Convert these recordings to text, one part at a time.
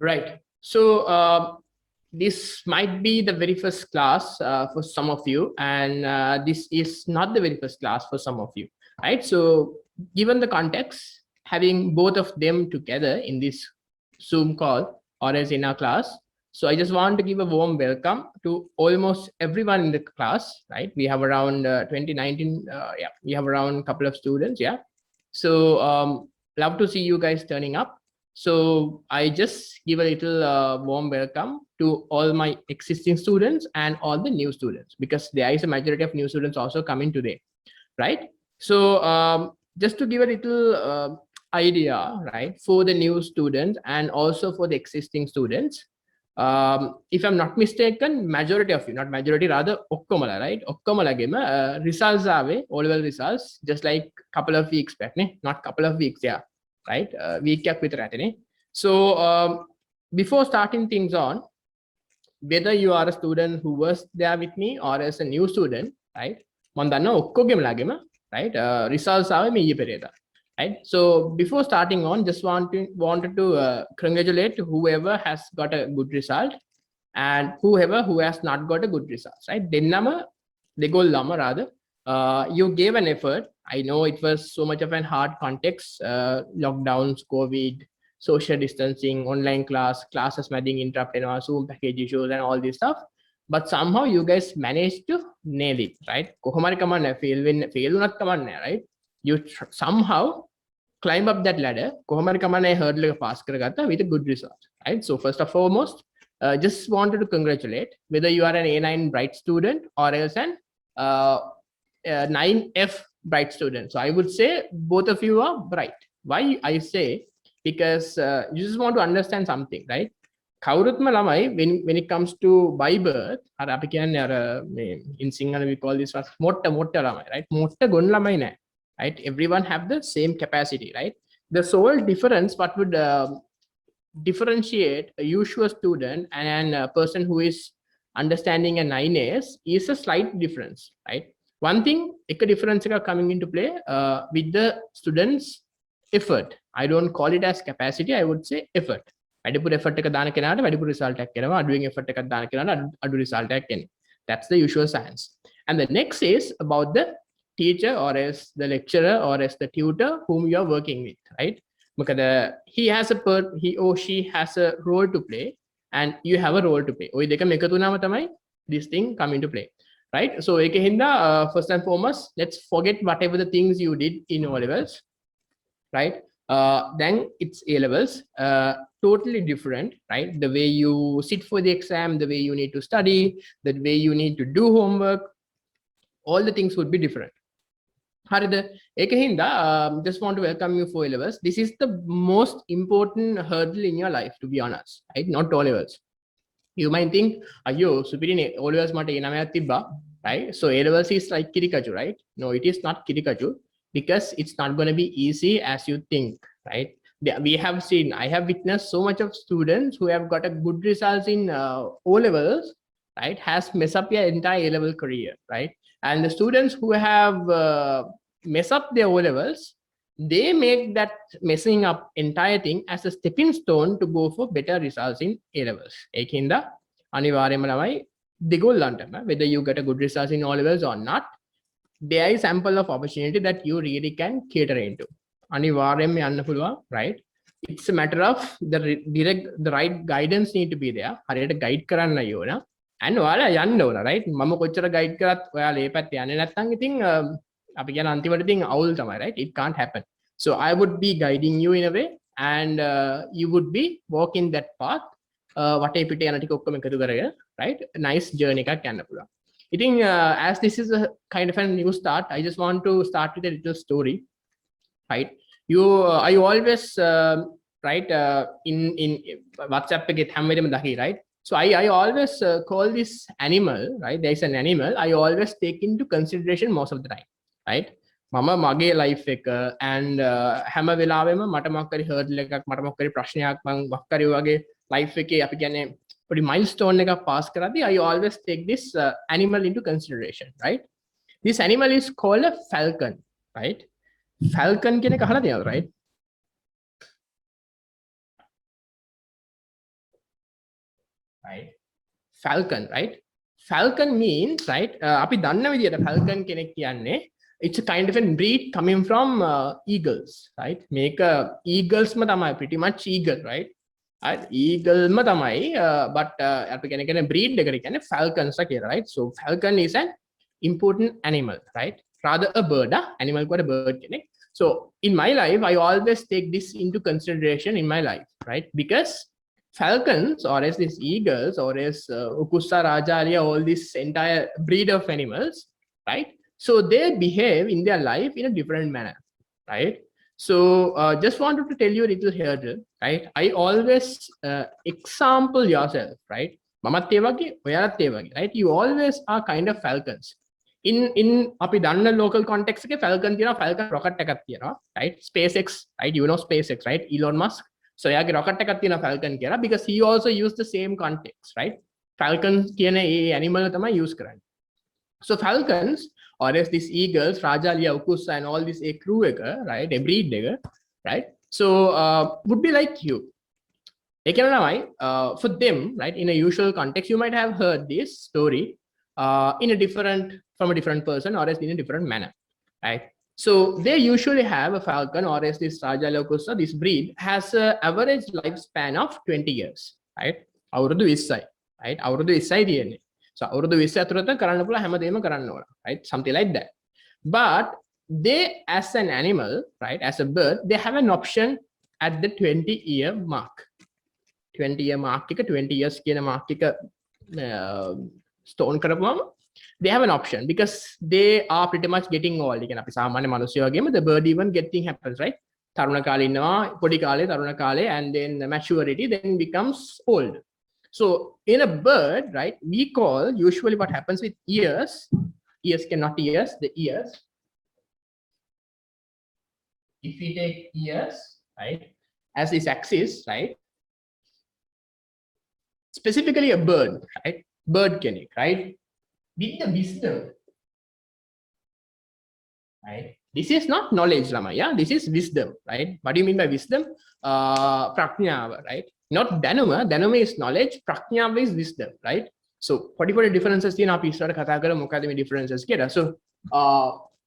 Right. So this might be the very first class for some of you, and this is not the very first class for some of you, right? So given the context, having both of them together in this Zoom call or as in our class, so I just want to give a warm welcome to almost everyone in the class, right? We have around 2019, yeah, we have around a couple of students, yeah. So love to see you guys turning up. So I just give a little warm welcome to all my existing students and all the new students, because there is a majority of new students also coming today, right? So just to give a little idea, right, for the new students and also for the existing students, if I'm not mistaken, majority of you, not majority, rather okkomala, right? Okkomalagema results are all level results, just like couple of weeks back, ne? Not couple of weeks, yeah, right? Week with ratene. So before starting things on, whether you are a student who was there with me or as a new student, right? Mandana okkogem lagema, right? Results are me pereda. Right. So before starting on, just wanted to congratulate whoever has got a good result and whoever who has not got a good result. Right. Dennama degol lama rather. You gave an effort. I know it was so much of an hard context, lockdowns, COVID, social distancing, online classes madding interrupt, Zoom package issues and all this stuff. But somehow you guys managed to nail it, right? Kohamari kamanna fail not kamanna, right? You somehow climb up that ladder. Kohamari kamanna hurdle එක pass කරගත්තා with a good result, right? So first and foremost, just wanted to congratulate whether you are an A9 bright student or else an 9F bright student. So I would say both of you are bright. Why I say? Because you just want to understand something, right? කවුරුත්ම ළමයි when it comes to by birth අර අපි කියන්නේ අර මේ in Sinhala we call this one මොට්ට ළමයි, right? මොට්ට ගොන් ළමයි නෑ, right? Everyone have the same capacity, right? The sole difference what would differentiate a usual student and a person who is understanding a 9S is a slight difference, right? One thing, එක difference එකක් coming into play with the students effort. I don't call it as capacity, I would say effort. වැඩිපුර effort එක දාන කෙනාට වැඩිපුර result එකක් එනවා, අඩුවෙන් effort එකක් දාන කෙනාට අඩු result එකක් එන්නේ. That's the usual science. And the next is about the teacher or as the lecturer or as the tutor whom you are working with, right? Because he or she has a role to play and you have a role to play. ඔය දෙකම එකතු වුණාම තමයි this thing come into play, right? So ඒකෙන්ද first and foremost, let's forget whatever the things you did in O levels, right? Then it's A levels, totally different, right? The way you sit for the exam, the way you need to study, the way you need to do homework, all the things would be different. Harida, Ekahinda, just want to welcome you for A levels. This is the most important hurdle in your life, to be honest, right? Not O levels. You might think, ayo, superior O levels mata enamaya tibba, right? So A levels is like kirikaju, right? No, it is not kirikaju, because it's not going to be easy as you think, right? We have seen, I have witnessed so much of students who have got a good results in O levels, right? Has messed up your entire A level career, right? And the students who have mess up their O levels, they make that messing up entire thing as a stepping stone to go for better results in A levels. Ekinda අනිවාර්යයෙන්ම ළමයි දෙගොල්ලන්ටම, whether you get a good results in O levels or not, there is ample of opportunity that you really can cater into. අනිවාර්යයෙන්ම යන්න පුළුවන්, right? It's a matter of the right guidance need to be there. හරියට guide කරන්න ඕන. and ඔයාලා යන්න ඕන, right? මම කොච්චර guide කරත් ඔයාලා ඒ පැත්තේ යන්නේ නැත්නම් ඉතින් අපි කියන අන්තිමට ඉතින් අවුල් තමයි, right? It can't happen. So I would be guiding you in a way and you would be walking that path. වටේ පිට යන ටික ඔක්කොම එකතු කරගෙන, right? Nice journey එකක් යන්න පුළුවන්. I think as this is a kind of a new start, I just want to start with a little story, right? I always write in WhatsApp එකේ හැම වෙලෙම දකි, right? So I always call this animal, right? There is an animal I always take into consideration most of the time, right? මම මගේ life එක and හැම වෙලාවෙම මට මොකක් හරි hurdle එකක්, මට මොකක් හරි ප්‍රශ්නයක් මම මොකක් හරි වගේ life එකේ අපි කියන්නේ පොඩි milestone එකක් pass කරද්දී I always take this animal into consideration, right? This animal is called a falcon, right? Falcon කියන එක අහලා තියෙනවද, right? right? Falcon, right? Falcon means, right? අපි දන්න විදියට falcon කෙනෙක් කියන්නේ it's a kind of a breed coming from eagles, right? මේක eagles ම තමයි pretty much eagle, right? eagle ම තමයි but අපි කියන breed එකට කියන්නේ falcons කියලා, right? So falcon is an important animal, right? Rather a bird, animal කොට bird කෙනෙක්. So in my life I always take this into consideration in my life, right? Because falcons or as these eagles or as ukusa rajalia, all this entire breed of animals, right? So they behave in their life in a different manner, right? So just wanted to tell you a little here, right? I always example yourself, right? Mamath e wage oyalath e wage, right? You always are kind of falcons. In අපි දන්න local context එකේ falcon තියෙනවා, falcon rocket එකක් තියෙනවා, right? SpaceX, right? You know SpaceX, right? Elon Musk. So එයාගේ rocket එකක් තියෙනවා falcon කියලා, because he also used the same context, right? Falcon කියන ඒ animal තමයි use කරන්නේ. So falcons or as these eagles, rajalia, ukusa and all this a crew එක, right? A breed එක, right? So would be like you. For them, right? In a usual context, you might have heard this story from a different person or as in a different manner, right? So they usually have a falcon or as this rajalia ukusa, this breed has an average lifespan of 20 years, right? අවුරුදු 20යි, right? අවුරුදු 20යි තියෙන්නේ. So අවුරුදු 20 ඇතුළත කරන්න පුළුවන් හැමදේම කරන්න ඕන, right? Something like that. But they as an animal, right, as a bird, they have an option at the 20-year mark. 20-year mark එක 20 years කියන mark එක stone කරපුවම they have an option because they are pretty much getting old. කියන්නේ අපි සාමාන්‍ය මිනිස්සු වගේම the bird even getting happens, right? තරුණ කාලේ ඉන්නවා, පොඩි කාලේ, තරුණ කාලේ, and then maturity then becomes old. So in a bird, right, we call usually what happens with ears cannot ears, the ears. If we take ears, right, as this axis, right, specifically a bird, right, bird kenek, right, with the wisdom, right? This is not knowledge, Lama. Yeah, this is wisdom, right? What do you mean by wisdom? Prajñāva, right? Not danuma. Danuma is knowledge. Prajñāva is wisdom, right? So, what differences in our piece? Differences. So,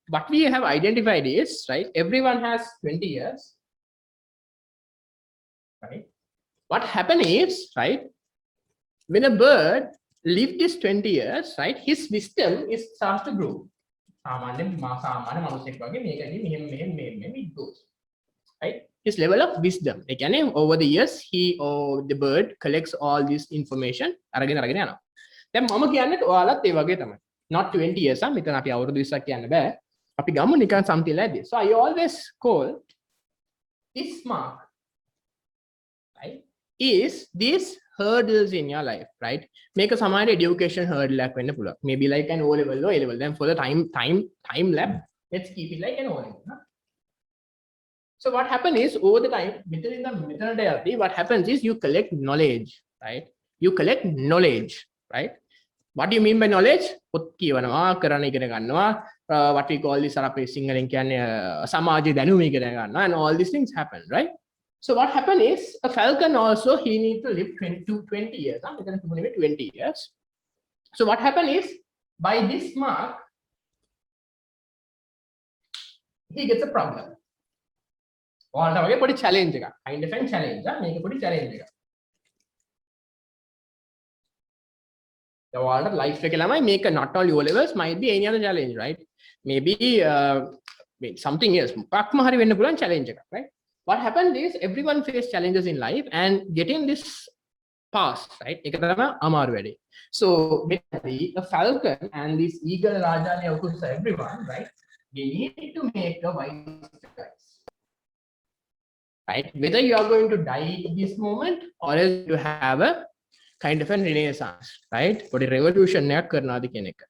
what we have identified is, right? Everyone has 20 years, right? What happens is, right? When a bird live this 20 years, right, his wisdom is starts to grow. It goes, right? His level of wisdom. Again, over the years, he or the bird collects all this information. Then mama කියන්නත් ඔයාලත් ඒ වගේ තමයි. Not 20 years, මෙතන අපි අවුරුදු 20ක් කියන්න බෑ. අපි ගමු නිකන් something like this. So I always call this mark, right, is this hurdles in your life, right? Make a සමාන education hurdle එකක් වෙන්න පුළුවන්. Maybe like an O level or A level. Then for the time lab, let's keep it like an O level. So what happens is over the time, within the methodology, what happens is you collect knowledge, right? You collect knowledge, right? What do you mean by knowledge? පොත් කියවනවා, කරන්න ඉගෙන ගන්නවා, what we call this අපේ සිංහලෙන් කියන්නේ සමාජ දැනුම ඉගෙන ගන්නවා, and all these things happen, right? So what happened is a falcon also he needs to live 20 years. 20 years. So what happened is by this mark he gets a problem. ඔයාලට වගේ පොඩි challenge එකක්. kind of a challenge. මේක පොඩි challenge එකක්. ඔයාලට life එකේ ළමයි මේක not all O levels, might be any other challenge, right? Maybe something else. මොකක්ම හරි වෙන්න පුළුවන් challenge එකක්, right? What happened is everyone face challenges in life and getting this past, right? එක තමයි අමාරු වැඩේ. So basically a falcon and this eagle, rajalia, ukusa, everyone, right? They need to make a wise choice, right? Whether you are going to die at this moment or else you have a kind of a renaissance, right? For the revolution එකක් කරනවාද කියන එක.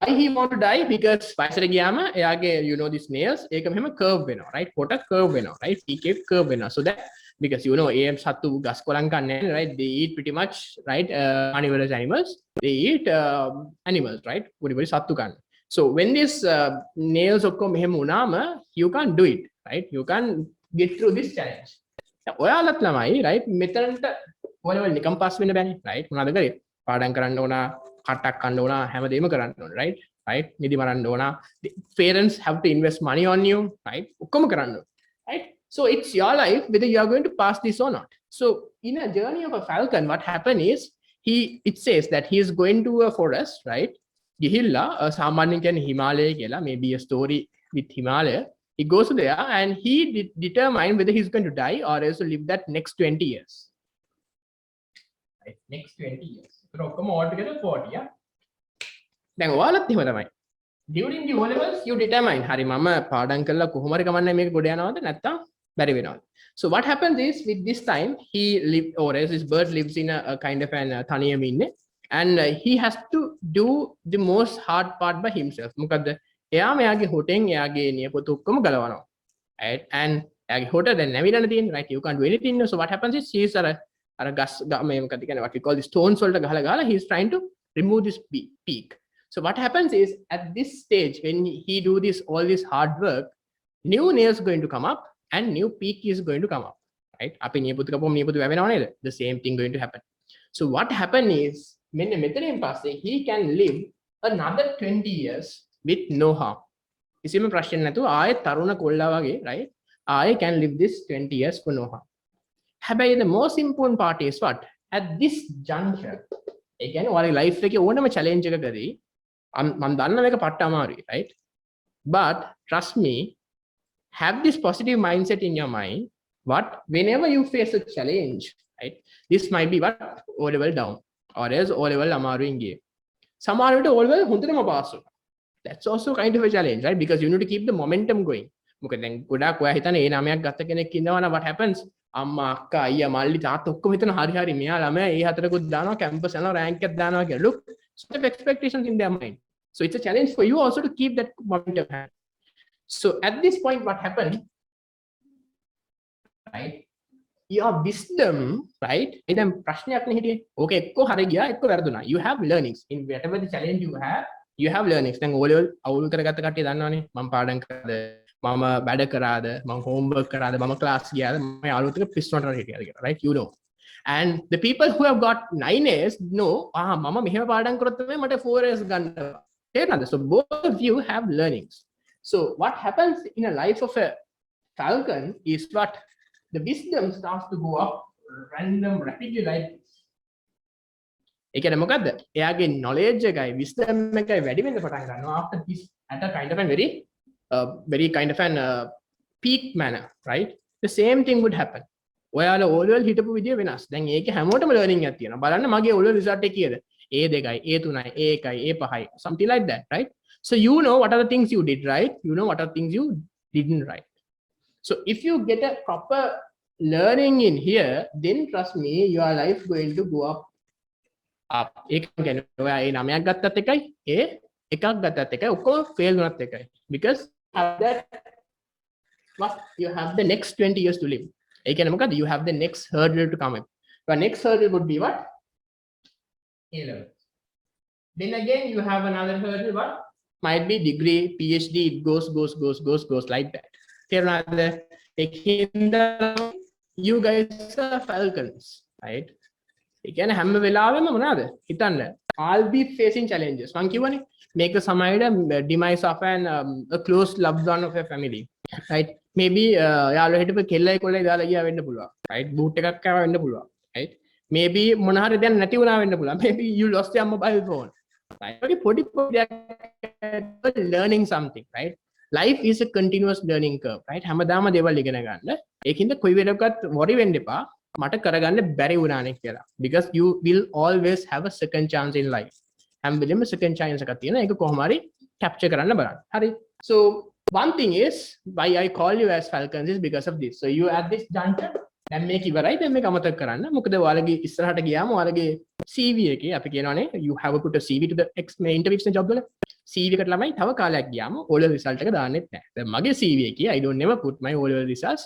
Why he want to die? Because වයසට ගියාම එයාගේ you know these nails ඒක මෙහෙම curve වෙනවා, right? කොට curve වෙනවා, right? PK curve වෙනවා. So that because you know AM සතු ගස් කොළන් කන්නේ, right? They eat pretty much, right? Carnivorous animals. They eat animals, right? පොඩි පොඩි සතු කන්නේ. So when these nails ඔක්කොම මෙහෙම වුණාම you can't do it, right? You can't get through this challenge. ඔයාලත් ළමයි, right? මෙතනට O level නිකම් pass වෙන්න බෑනේ right මොනවද කරේ පාඩම් කරන්න ඕන කටක් කන්න ඕන හැමදේම කරන්න ඕන right නිදි මරන්න ඕන parents have to invest money on you right ඔක්කොම කරන්න ඕන right so it's your life whether you are going to pass this or not so in a journey of a falcon what happened is it says that he is going to a forest right ගිහිල්ලා සාමාන්‍යයෙන් කියන්නේ හිමාලය කියලා maybe a story with Himalaya he goes there and he determine whether he's going to die or else to live that next 20 years right next 20 years so ඔක්කොම altogether 40 yeah දැන් ඔයාලත් එහෙම තමයි during the O levels you determine hari මම පාඩම් කරලා කොහොම හරි කමන්නේ මේක ගොඩ යනවද නැත්නම් බැරි වෙනවද so what happens is with this time he live or else this bird lives in a kind of an තනියම ඉන්නේ and he has to do the most hard part by himself මොකද එයා මෙයාගේ හොටෙන් එයාගේ නියපොතු ඔක්කොම ගලවනවා right and එයාගේ හොට දැන් නැවිලානේ තියෙන්නේ right you can't do anything so what happens is he is අර ගස් මේ මොකද කියන්නේ what we call the stones වලට ගහලා he is trying to remove this peak so what happens is at this stage when he do this all this hard work new nails going to come up and new peak is going to come up right අපි නියපොතු කපුවම නියපොතු වැවෙනව නේද the same thing going to happen so what happen is මෙන්න මෙතනින් පස්සේ he can live another 20 years with no harm කිසිම ප්‍රශ්න නැතුව ආයෙ තරුණ කොල්ලා වගේ right ආයෙ can live this 20 years for no harm හැබැයි the most important part is what at this juncture ඒ කියන්නේ ඔයාලගේ life එකේ ඕනම challenge එකකදී මම දන්න මේක පට්ට අමාරුයි right but trust me have this positive mindset in your mind what whenever you face a challenge right this might be what O level down or else O level අමාරුවෙන් ගියේ සමහර විට O level හොඳටම pass වුණා that's also kind of a challenge right because you need to keep the momentum going මොකද දැන් ගොඩාක් ඔයා හිතන්නේ ඒ නාමයක් ගත්ත කෙනෙක් ඉන්නවා නම් what happens අම්මා අක්කා අයියා මල්ලි තාත්තා ඔක්කොම හිතන හරි මෙයා ළමයා ඒ හතරකුත් දානවා කැම්පස් යනවා රෑන්ක් එකක් දානවා කියලා look sort of expectations in their mind so it's a challenge for you also to keep that momentum so at this point what happened right your wisdom right එදම් ප්‍රශ්නයක් නේ හිටියේ ඕකේ එක්ක හරි ගියා එක්ක වැරදුනා you have learnings in whatever the challenge you have learnings දැන් O level අවුල් කරගත්ත කට්ටිය දන්නවනේ මම පාඩම් කරාද මම වැඩ කරාද මම homework කරාද මම class ගියාද මම යාළුවොත් එක්ක පිස්සුවට හිටියාද කියලා right you know and the people who have got 9A's know මම මෙහෙම පාඩම් කරොත් තමයි මට 4A's ගන්න තේරෙනවද so both of you have learnings so what happens in a life of a falcon is what the wisdom starts to go up random rapidly like this ඒ කියන්නේ මොකද්ද එයාගේ knowledge එකයි wisdom එකයි වැඩි වෙන්න පටන් ගන්නවා after this at a kind of a very kind of an peak manner right the same thing would happen ඔයාලා O level හිටපු විදිය වෙනස් දැන් ඒකේ හැමෝටම learning එකක් තියෙනවා බලන්න මගේ O level result එක කීයද A2යි A3යි A1යි A5යි something like that right so you know what are the things you did right you know what are the things you didn't right so if you get a proper learning in here then trust me your life going to go up ඒක කියන්නේ ඔයා ඒ නමයක් ගත්තත් එකයි ඒ එකක් ගත්තත් එකයි ඔක්කොම fail වුණත් එකයි because that what you have the next 20 years to live ඒ කියන්නේ මොකද you have the next hurdle to come up your next hurdle would be what A level then again you have another hurdle what might be degree PhD it goes like that තේරුණාද ඒකින්ද you guys are falcons right ඒ කියන්නේ හැම වෙලාවෙම මොනවාද හිතන්න I'll be facing challenges මං කියවනේ මේක සමහරවිට demise of a close loved one of a family right maybe යාළුවා හිටපු කෙල්ලයි කොල්ලයි දාලා ගියා වෙන්න පුළුවන් right boot එකක් ආවා වෙන්න පුළුවන් right maybe මොන හරි දෙයක් නැති වුණා වෙන්න පුළුවන් maybe you lost your mobile phone right okay පොඩි දෙයක් learning something right life is a continuous learning curve right හැමදාම දේවල් ඉගෙන ගන්න ඒකින්ද කොයි වෙලකත් worry වෙන්න එපා මට කරගන්න බැරි වුණානේ කියලා because you will always have a second chance in life හැම වෙලෙම second chance එකක් තියෙනවා ඒක කොහොම හරි capture කරන්න බලන්න හරි so one thing is why I call you as falcons is because of this so you at this juncture දැන් මේක ඉවරයි දැන් මේක අමතක කරන්න මොකද ඔයාලගේ ඉස්සරහට ගියාම ඔයාලගේ CV එකේ අපි කියනවානේ you have to put a CV to the interviews job වල CV එකට ළමයි තව කාලයක් ගියාම O level result එක දාන්නෙත් නැහැ දැන් මගේ CV එකේ I don't never put my O level results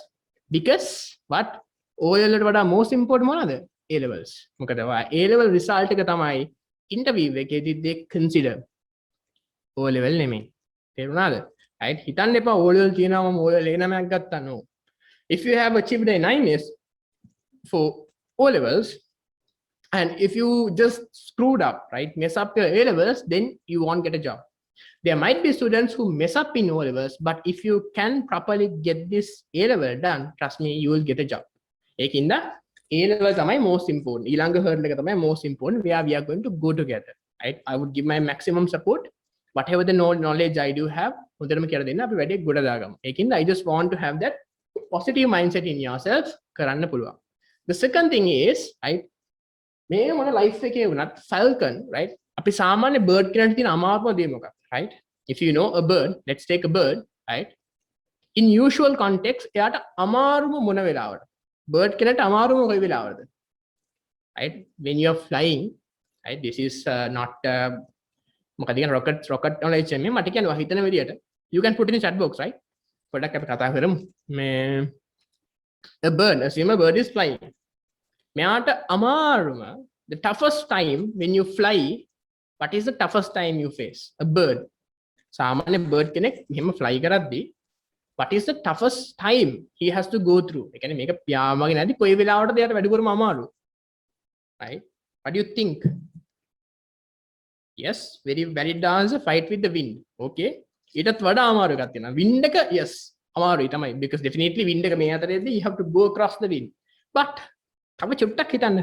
because what O level වලට වඩා most important මොනවාද A levels මොකද A level result එක තමයි interview එකේදී they consider O level නෙමෙයි තේරුණාද right හිතන්න එපා O level තියනවා මම O level එක නමයක් ගත්තා no if you have achieved a 9S for O levels And if you just screwed up, right, mess up your A levels, then you won't get a job. There might be students who mess up in O levels, but if you can properly get this A level done, trust me, you will get a job. Ekinda A level තමයි most important. ඊළඟ hurdle එක තමයි most important, where we are going to go together, right? I would give my maximum support. Whatever the knowledge I do have, හොඳටම කියලා දෙන්න අපි වැඩේ ගොඩ දාගමු. ඒකින්ද I just want to have that positive mindset in yourself කරන්න පුළුවන්. The second thing is, right, මේ මොන life එකේ වුණත් falcon, right? අපි සාමාන්‍ය bird කෙනෙක්ට තියෙන අමාරුම දේ මොකක්ද, right? If you know a bird, let's take a bird, right? In usual context, එයාට අමාරුම මොන වෙලාවද? Bird කෙනෙක්ට අමාරුම කොයි වෙලාවද? Right? When you are flying, right? This is not මොකද කියන rocket knowledge එකේ මට කියනවා හිතන විදියට. You can put in the chat box, right? පොඩ්ඩක් අපි කතා කරමු. මේ a bird, assume a bird is flying. මෙයාට අමාරුම, the toughest time when you fly, what is the toughest time you face? A bird. සාමාන්‍ය bird කෙනෙක් මෙහෙම fly කරද්දී what is the toughest time he has to go through? ඒ කියන්නේ මේක පියාඹගෙන නැති කොයි වෙලාවටද එයාට වැඩිපුරම අමාරු? Right? What do you think? Yes, very valid answer. Fight with the wind. Okay. ඊටත් වඩා අමාරු එකක් තියෙනවා. Wind එක yes අමාරුයි තමයි, because definitely wind එක මේ අතරේදී you have to go across the wind. But තව චුට්ටක් හිතන්න.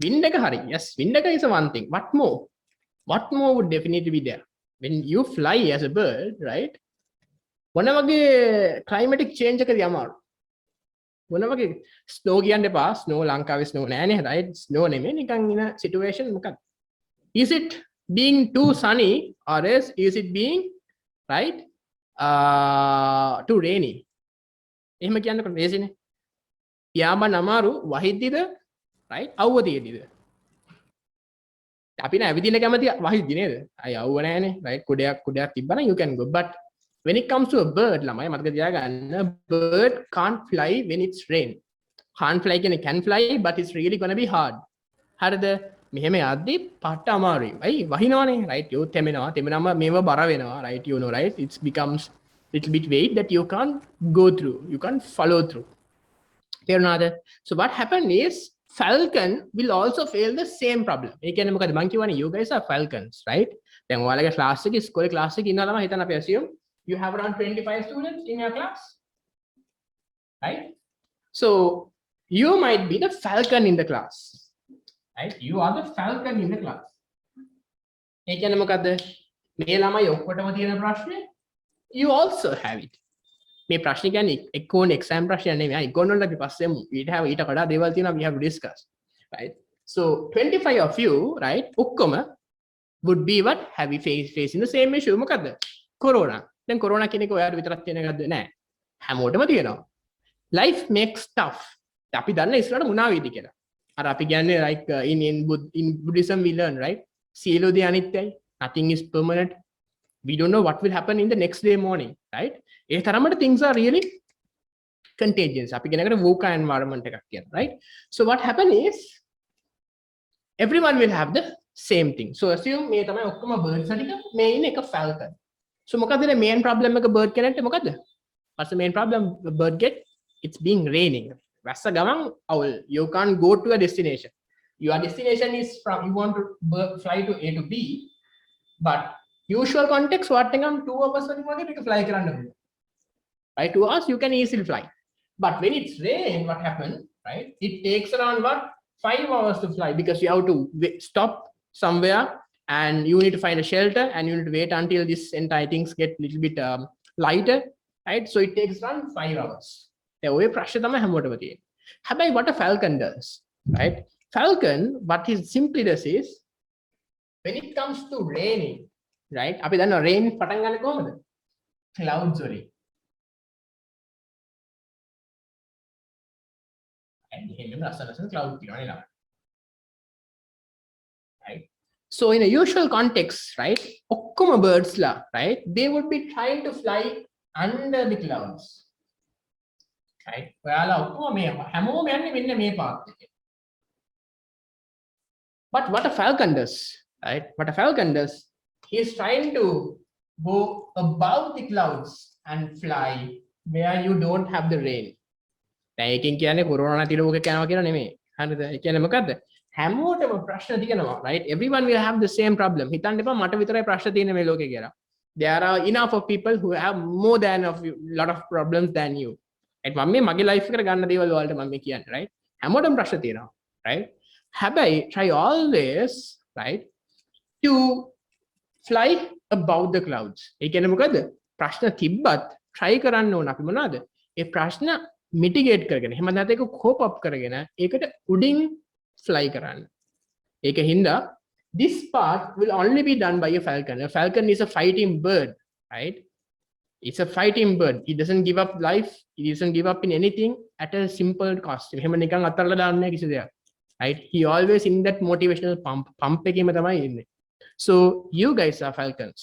Wind එක හරි. Yes, wind එක is one thing. What more? What more would definitely be there? When you fly as a bird, right? මොන වගේ climatic change එකද අමාරු? මොන වගේ snow කියන්න එපා. Snow ලංකාවේ snow නෑනේ, right? Snow නෙමෙයි, නිකන් ඉන situation මොකක්ද? Is it being too sunny, or else is it being, right, too rainy? එහෙම කියන්නකො ලේසිනේ. පියාඹන්න අමාරු වහිද්දිද, right? අවුව තියෙද්දිද? අපි නෑ ඇවිදින්න කැමති වහිද්දි නේද? අය අවුව නෑනේ, right? කුඩයක් තිබ්බනම් you can go. But when it comes to a bird, ළමයි මතක තියාගන්න, bird can't fly when it's rain. Can't fly කියන්නේ can fly, but it's really gonna be hard. හරිද? මෙහෙම යද්දි පට්ට අමාරුයි. අයි වහිනවනේ, right? you තෙමෙනම මේව බර වෙනවා, right? You know, right? It becomes little bit weight that you can't go through, you can't follow through. So what happened is falcon will also fail the same problem. ඒ කියන්නේ මොකද මං කියවනේ you guys are falcons, right? දැන් ඔයාලගේ class එකේ ඉස්කෝලේ class එකේ ඉන්නවා ළමයි හිතන්න අපි assume you have around 25 students in your class, right? So you might be the falcon in the class, right? You are the falcon in the class. ඒ කියන්නේ මොකද මේ ළමයි ඔක්කොටම තියෙන ප්‍රශ්නේ you also have it. මේ ප්‍රශ්න කියන්නේ econ exam ප්‍රශ්න නෙමෙයි. econ වල අපි පස්සෙම ඊට වඩා දේවල් තියෙනවා we have to discuss, right? So 25 of you, right, ඔක්කොම would be what have you facing the same issue. මොකද්ද? corona. දැන් corona කියන එක ඔයාලට විතරක් තියෙන එකක්ද? නෑ, හැමෝටම තියෙනවා. Life makes tough. අපි දන්න ඉස්සරහට මොනවා වෙයිද කියලා. අර අපි කියන්නේ like in Buddhism we learn, right? සියලු දේ අනිත්‍යයි. Nothing is permanent. We don't know what will happen in the next day morning, right? ඒ තරමට things are really contagious. අපි කියන එකට VUCA environment එකක් කියනවා, right? So what happen is everyone will have the same thing. So assume මේ තමයි ඔක්කොම birds ටික, මේ ඉන්න එක falcon. So මොකද the main problem එක bird කෙනෙක්ට මොකද? What's the main problem the bird get? It's being raining. වැස්ස ගමන් අවුල්. You can't go to a destination. Your destination is from you want to fly to A to B, but usual context what එකම් 2 hours වලින් වගේ ටික fly කරන්න පුළුවන්. Right? 2 hours you can easily fly. But when it's rain, what happens, right? It takes around what 5 hours to fly, because you have to stop somewhere and you need to find a shelter and you need to wait until this entire things get little bit lighter, right? So it takes around 5 hours. The way pressure තමයි හැමෝටම තියෙන්නේ. හැබැයි what a falcon does, right? Falcon what he simply does is when it comes to raining, right? අපි දන්නවා rain පටන් ගන්න කොහමද? Clouds වලින්. And එහෙම ලස්සන cloud තියෙනවා නේද? Right? So in a usual context, right? ඔක්කොම birds ලා, right? They would be trying to fly under the clouds. Right? ඔයාලා ඔක්කොම මේ හැමෝම යන්නේ මෙන්න මේ පාත් එකේ. But what a falcon does, right? What a falcon does, he is trying to go above the clouds and fly where you don't have the rain. දැන් එකකින් කියන්නේ කොරෝනා නැති ලෝකෙක යනවා කියලා නෙමෙයි. හරිද? ඒ කියන්නේ මොකද්ද? හැමෝටම ප්‍රශ්න තියෙනවා, right? Everyone will have the same problem. හිතන්න එපා මට විතරයි ප්‍රශ්න තියෙන මේ ලෝකේ කියලා. There are enough of people who have more than of lot of problems than you. right? මම මේ මගේ life එකට ගන්න දේවල් වලට මම මේ කියන්නේ, right? හැමෝටම ප්‍රශ්න තියෙනවා, right? හැබැයි try always, right, to fly above the clouds. ඒ කියන්නේ මොකද්ද? ප්‍රශ්න තිබ්බත් try කරන්න ඕන අපි මොනවද? ඒ ප්‍රශ්න mitigate කරගෙන එහෙම නැත්නම් ඒක cope up කරගෙන ඒකට උඩින් fly කරන්න. ඒක හින්දා this part will only be done by a falcon. A falcon is a fighting bird, right? It's a fighting bird. It doesn't give up life. It doesn't give up in anything at a simple cost. එහෙම නිකන් අතල්ලා දාන්නේ නැහැ කිසි දෙයක්. Right? He always in that motivational pump එකේම තමයි ඉන්නේ. So you guys are falcons.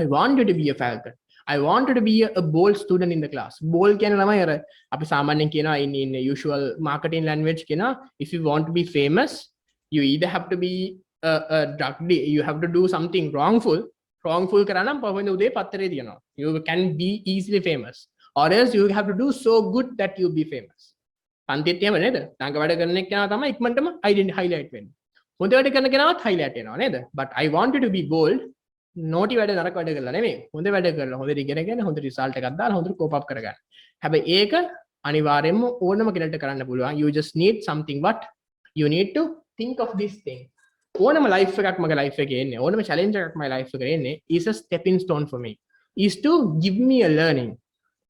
I want you to be a falcon. I want you to be a bold student in the class. Bold කියන්නේ තමයි අර අපි සාමාන්‍යයෙන් කියනවා in usual marketing language කියනවා if you want to be famous, you either have to be a drug dealer, you have to do something wrongful කරා නම් පහුවෙන උදේ පත්තරේ තියනවා. You can be easily famous. Or else you have to do so good that you be famous. පන්තිත් එහෙම නේද? ළඟ වැඩ කරන එක්කෙනා තමයි ඉක්මනටම highlight වෙන්නේ. හොඳ වැඩ කරන කෙනාවත් highlight වෙනවා නේද? But I want you to be bold. නෝටි වැඩ නරක වැඩ කරලා නෙමෙයි. හොඳ වැඩ කරලා හොඳට ඉගෙනගෙන හොඳ රිසල්ට් එකක් දාලා හොඳට කෝප් අප් කරගන්න. හැබැයි ඒක අනිවාර්යයෙන්ම ඕනම කෙනෙක්ට කරන්න පුළුවන්. You just need something what you need to think of this thing. ඕනම life එකක් මගේ life එකේ එන්නේ. ඕනම challenge එකක් මගේ life එකේ එන්නේ is a stepping stone for me. Is to give me a learning.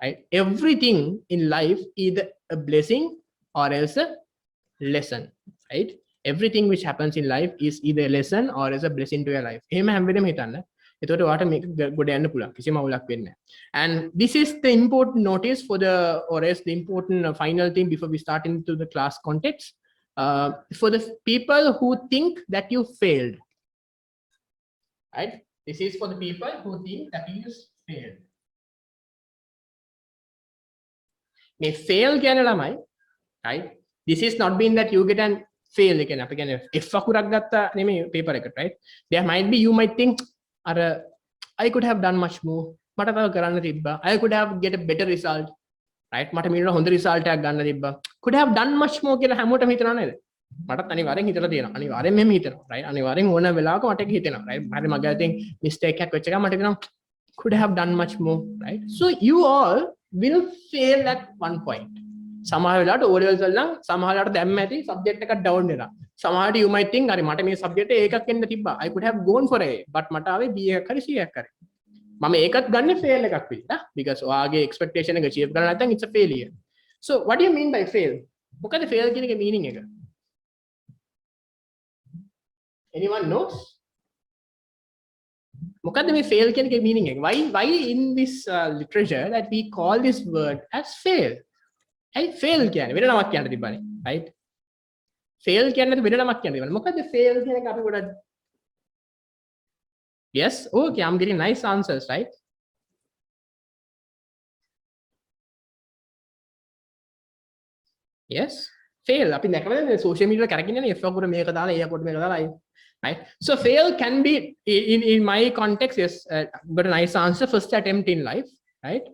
Right? Everything in life is a blessing or else a lesson. Right? Everything which happens in life is either a lesson or is a blessing to your life. එහෙම හැම වෙලේම හිතන්න. එතකොට ඔයාට මේක ගොඩ යන්න පුළුවන්. කිසිම අවුලක් වෙන්නේ නැහැ. And this is the important notice for the or else the important final thing before we start into the class context. For the people who think that you failed. Right? This is for the people who think that you failed. May fail කියන ළමයි, right? This is not mean that you get an fail again. අපි කියන්නේ F අකුරක් ගත්තා නෙමෙයි paper එකට, right? There might be you might think අර I could have done much more. මට තව කරන්න තිබ්බා. I could have get a better result. Right? මට මීට හොඳ result එකක් ගන්න තිබ්බා. Could have done much more කියලා හැමෝටම හිතනවා නේද? මටත් අනිවාර්යෙන් හිතලා තියෙනවා. අනිවාර්යෙන් මෙහෙම හිතනවා. right? අනිවාර්යෙන් ඕන වෙලාවක මට ඒක හිතෙනවා. right? හරි මගේ අතින් mistake එකක් වෙච්ච එක මට හිතෙනවා could have done much more, right? So you all will fail at one point. සමහර වෙලාවට O levels වල නම් සමහර වෙලාවට දැම්ම ඇති subject එකක් down වෙනවා. සමහරට you might think හරි මට මේ subject එකක් එන්න තිබ්බා. I could have gone for A but මට ආවේ B එකක් හරි C එකක් හරි. මම ඒකත් ගන්නේ fail එකක් විදිහට. because ඔයාගේ expectation එක achieve කරලා නැත්නම් it's a failure. So what do you mean by fail? මොකද fail කියන එකේ meaning එක? Anyone knows? මොකද්ද මේ fail කියන එකේ meaning එක? Why in this literature that we call this word as fail? Hey, fail කියන්නේ වෙන නමක් කියන්න තිබ්බනේ, right? fail කියන්නේ වෙන නමක් කියන්න තිබ්බනේ. මොකද්ද fail කියන එක අපි පොඩ්ඩක් Yes, okay, I'm getting nice answers, right? Yes, fail. අපි දැකලා social media කරගෙන F අකුර මේක දාලා A අකුර මේක දාලා right? So fail can be in my context, yes, got a nice answer. First attempt in life, right?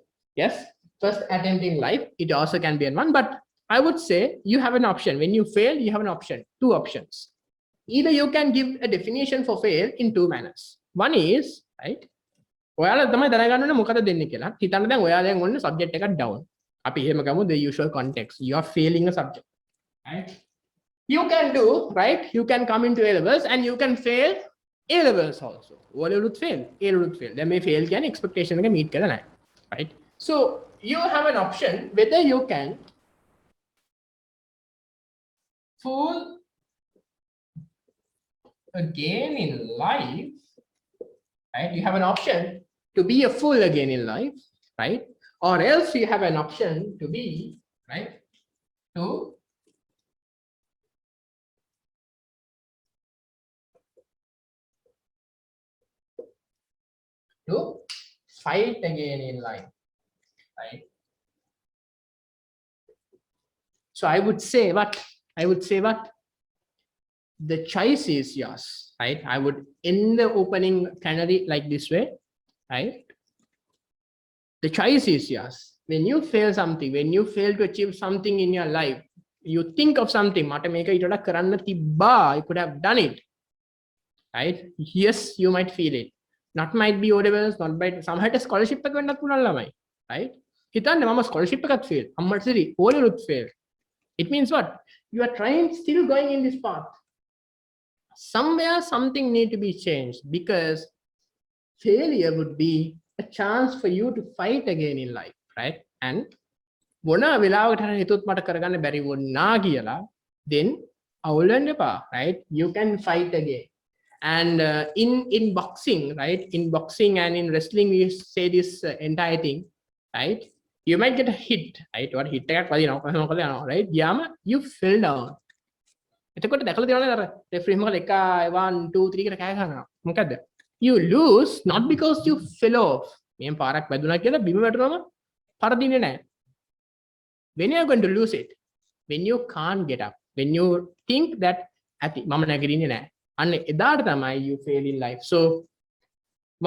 Yes, first attempt in life. It also can be one, but I would say you have an option. When you fail, you have an option, two options. Either you can give a definition for fail in two manners. One is, right? ඔයාලා තමයි දැනගන්න ඕනේ මොකද දෙන්නේ කියලා. හිතන්න දැන් ඔයාලා දැන් ඔන්න subject එකක් down. අපි එහෙම ගමු the usual context. You are failing a subject, right? You can do, right? You can come into A levels and you can fail A levels also. O levels fail, A levels fail. Then may fail can expectation එක meet කරලා නැහැ, right? So you have an option whether you can fool again in life, right? You have an option to be a fool again in life, right? Or else you have an option to be, right, to fight again in life, right? So I would say what? The choice is yours, right? I would end the opening canary like this way, right? The choice is yours. When you fail something, when you fail to achieve something in your life, you think of something මට මේක ඊට වඩා කරන්න තිබ්බා, you could have done it, right? Yes, you might feel it. Not might be O levels, not by සමහරට scholarship එක වෙන්නත් පුළුවන් ළමයි, right? හිතන්න මම scholarship එකත් fail, අම්මට සිරි O levelුත් fail. It means what? You are trying, still going in this path. Somewhere something need to be changed, because failure would be a chance for you to fight again in life, right? And මොන වෙලාවකට හරි හිතුවත් මට කරගන්න බැරි වුණා කියලා, then අවුල් වෙන්න එපා, right? You can fight again. And in boxing, right? In boxing and in wrestling, we say this entire thing, right? You might get a hit, right? Or hit එකක් වදිනවා, කොහොම කරලා යනවා, right? යාම you fell down. එතකොට දැකලා තියෙනවනේ අර referee මොකද 1 2 3 කියලා කෑ ගන්නවා. මොකද්ද? You lose not because you fell off. මෙන් පාරක් වැදුනා කියලා බිම වැටුනම පරදින්නේ නැහැ. When you are going to lose it? When you can't get up. When you think that ඇති මම නැගිටින්නේ නැහැ. අන්න එදාට තමයි you fail in life. So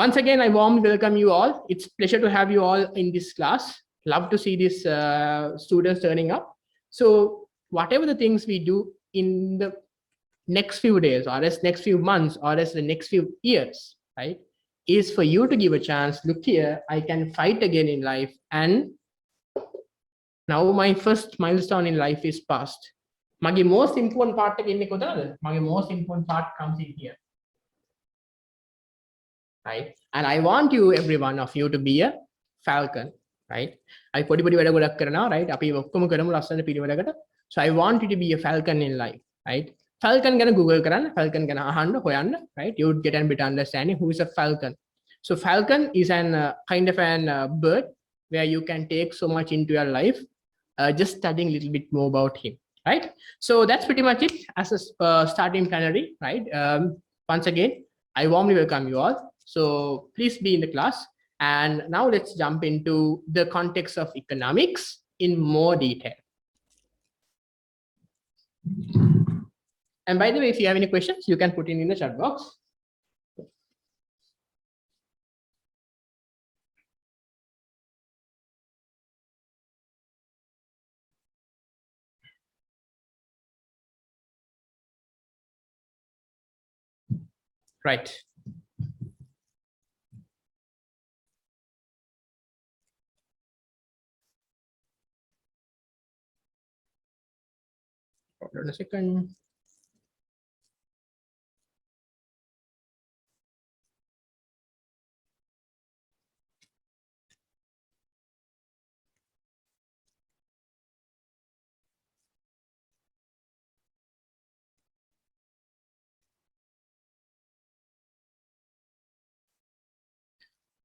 once again, I warmly welcome you all. It's pleasure to have you all in this class. Love to see these students turning up. So whatever the things we do in the next few days, or as next few months, or as the next few years, right, is for you to give a chance. Look here, I can fight again in life, and now my first milestone in life is passed. My most important part එක කොතනද? My most important part comes in here, right? And I want you, every one of you, to be a falcon, right? I පොඩි පොඩි වැඩ ගොඩක් කරනවා, right? අපි ඔක්කොම කරමු ලස්සන පිළිවෙලකට. So I want you to be a falcon in life, right? Falcon ගැන Google කරන්න, falcon ගැන අහන්න, හොයන්න, right? You would get a bit understanding who is a falcon. So falcon is an kind of an bird where you can take so much into your life, just studying a little bit more about him, right? So that's pretty much it as a starting plenary, right? Once again, I warmly welcome you all. So please be in the class. And now let's jump into the context of economics in more detail. And by the way, if you have any questions, you can put in the chat box. Right. Hold on a second.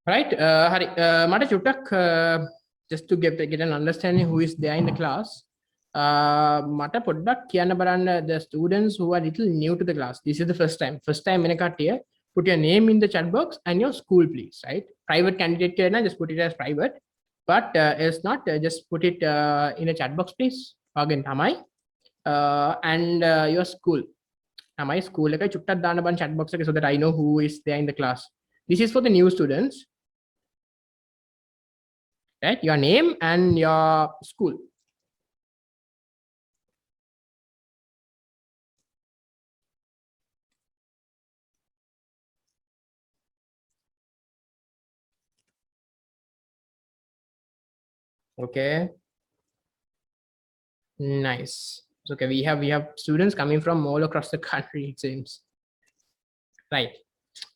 Right. Hari, මට චුට්ටක් just to get an understanding who is there in the class. මට පොඩ්ඩක් කියන්න බලන්න the students who are little new to the class. This is the first time. First time වෙන කට්ටිය put your name in the chat box and your school, please. Right. Private candidate කියලා just put it as private. But it's not. Just put it in a chat box, please. Again, තමයි. And your school. තමයි school එකයි චුට්ටක් දාන්න බලන්න chat box එකේ so that I know who is there in the class. This is for the new students. Right, your name and your school. Okay, nice. Okay, we have students coming from all across the country, it seems. Right.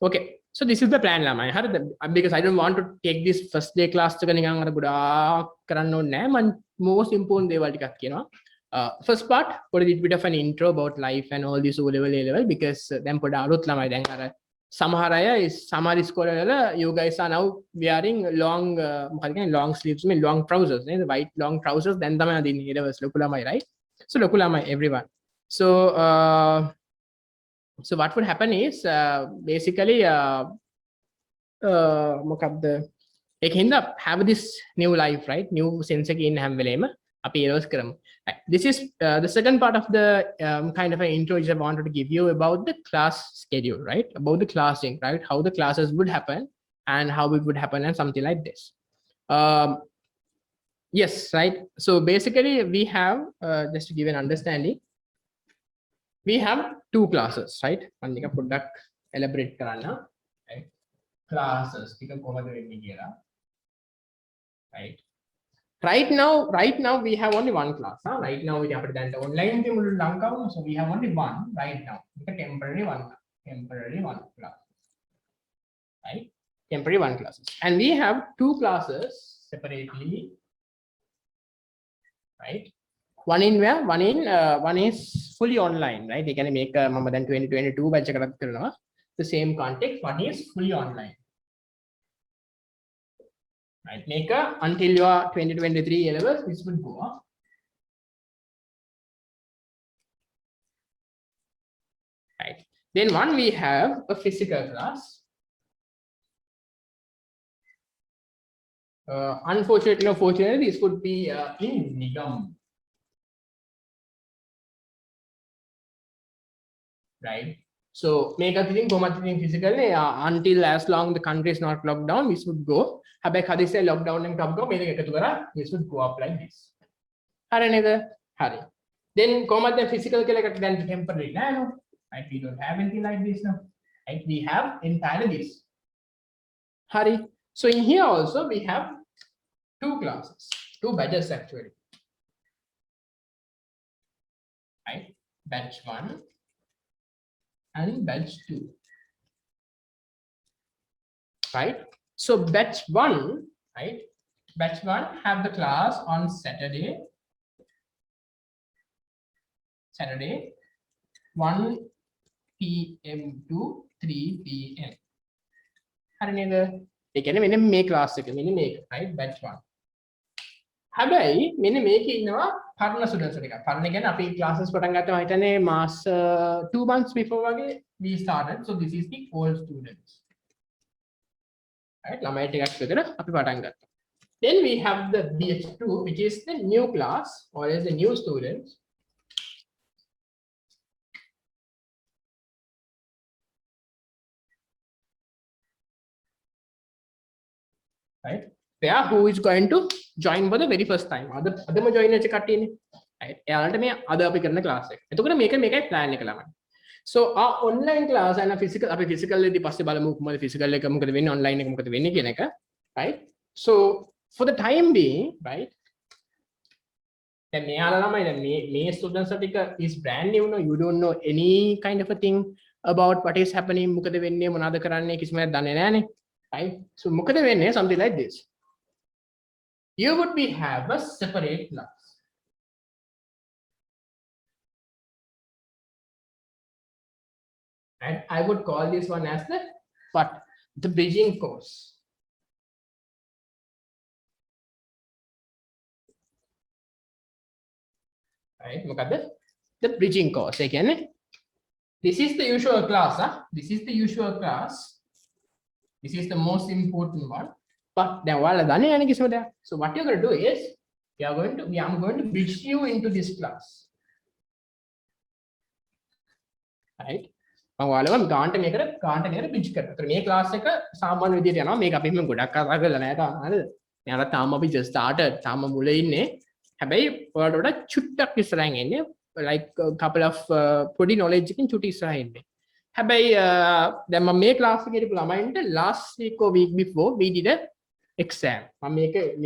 Okay, so this is the plan ළමයි. හරිද? Because I don't want to take this first day class එක නිකන් අර ගොඩාක් කරන්න ඕනේ නැහැ. මම most important දේවල් ටිකක් කියනවා. First part, put a little bit of an intro about life and all this O level, A level, because then පොඩ අලුත් ළමයි දැන් අර සමහර අය සමහර ඉස්කෝලවල you guys are now wearing long මොකද කියන්නේ long sleeves මේ long trousers නේද? white long trousers දැන් තමයි අදින්නේ A levels ලොකු ළමයි, right? So ලොකු ළමයි everyone. So so what would happen is basically මොකක්ද ඒකින්ද have this new life, right? New sense එකේ ඉන්න හැම වෙලේම අපි ඒරෝස් කරමු. Right. This is the second part of the kind of an intro which I wanted to give you about the class schedule, right? About the classing, right? How the classes would happen and how it would happen and something like this. Yes, right. So basically we have just to give an understanding, we have two classes, right? One එක පොඩ්ඩක් elaborate කරන්න, right? Classes ටික කොහොමද වෙන්නේ කියලා, right? Right now we have only one class. Huh? Right now we have done the online thing, so we have only one right now. It's a temporary one class, right? Temporary one classes, and we have two classes separately, right? One in where one is fully online, right? They can make more than 2022 batch එකක් කරනවා. The same context. One is fully online, right? Make until your 2023 levels, this will go up. Right. Then one we have a physical class. Unfortunately or fortunately, this could be in Nigam. Right. So make a thing physically until as long the country is not locked down, this would go. Habek hadise lockdown and top go, this would go up like this. Hurry. Then the physical then temporary. Right? We don't have anything like this now. Right? We have entirely this. Hurry. So in here also we have two classes, two batches actually. Right? Batch 1 and batch 2. Right? So batch 1, right? Batch 1 have the class on Saturday 1 p.m. to 3 p.m. හරිනේද? ඒ කියන්නේ මෙන්න මේ class එක මෙන්න මේක, right? Batch 1. හැබැයි මෙන්න මේකේ ඉන්නවා පරණ ස්ටුඩන්ට්ස් ටික. පරණ කියන්නේ අපි classes පටන් ගත්තා මම හිතන්නේ මාස 2 months before වගේ we started. So this is the old students. Right? ළමයි ටිකක් විතර අපි පටන් ගත්තා. Then we have the BH2, which is the new class or is the new students. Right? There who is going to join for the very first time. අදම join වෙච්ච කට්ටියනේ. Right? එයාලට මේ අද අපි කරන class එක. එතකොට මේකයි plan එක ළමයි. So our online class and a physical අපි physical එකදී පස්සේ බලමු කොහොමද physical එක මොකද වෙන්නේ online එක මොකද වෙන්නේ කියන එක. Right? So for the time being, right? Then මෙයාලා ළමයි දැන් මේ students ටික is brand new, no, you don't know any kind of a thing about what is happening, මොකද වෙන්නේ මොනවද කරන්නේ කිසිම දන්නේ නැහනේ. Right? So මොකද වෙන්නේ something like this. You would be have a separate class. And I would call this one as the bridging course. Right? The bridging course again. This is the usual class. This is the usual class. This is the most important one. But so what you're going to do is I'm going to bridge you into this class. Right? ඔයාලම ගාන්ට මේකට bridge කරනවා. මේ class එක සාමාන්‍ය විදිහට යනවා. මේක අපි මෙහෙම ගොඩක් කතා කරලා නැහැ තාම. හරිද? මෙයාලා තාම අපි just started. තාම මුලේ ඉන්නේ. හැබැයි ඔයාලට වඩා චුට්ටක් ඉස්සරහින් එන්නේ. Like a couple of පොඩි knowledge එකකින් චුටි ඉස්සරහින් එන්නේ. හැබැයි දැන් මම මේ ක්ලාස් එකේ ඉපු ළමයින්ට last week or week before we did a exam. මම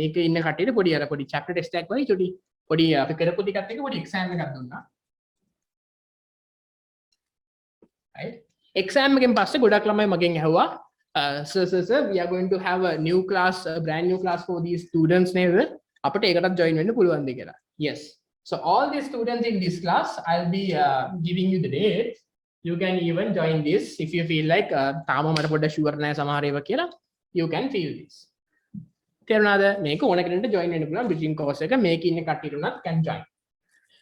මේකේ ඉන්න කට්ටියට පොඩි chapter test එකක් වගේ චුටි පොඩි අපි කරපු ටිකත් එක්ක පොඩි exam එකක් දුන්නා. Right? Exam එකෙන් පස්සේ ගොඩක් ළමයි මගෙන් ඇහුවා sir we are going to have a new class, a brand new class for these students නේද අපිට ඒකටත් join වෙන්න පුළුවන්ද කියලා. Yes. So all these students in this class I'll be giving you the dates. You can even join this if you feel like තාම මට පොඩ්ඩක් sure නැහැ සමහර ඒවා කියලා. You can feel this. තේරුණාද? මේක ඕන කෙනෙක්ට join වෙන්න පුළුවන් bridging course එක. මේක ඉන්න කට්ටියට උනත් can join.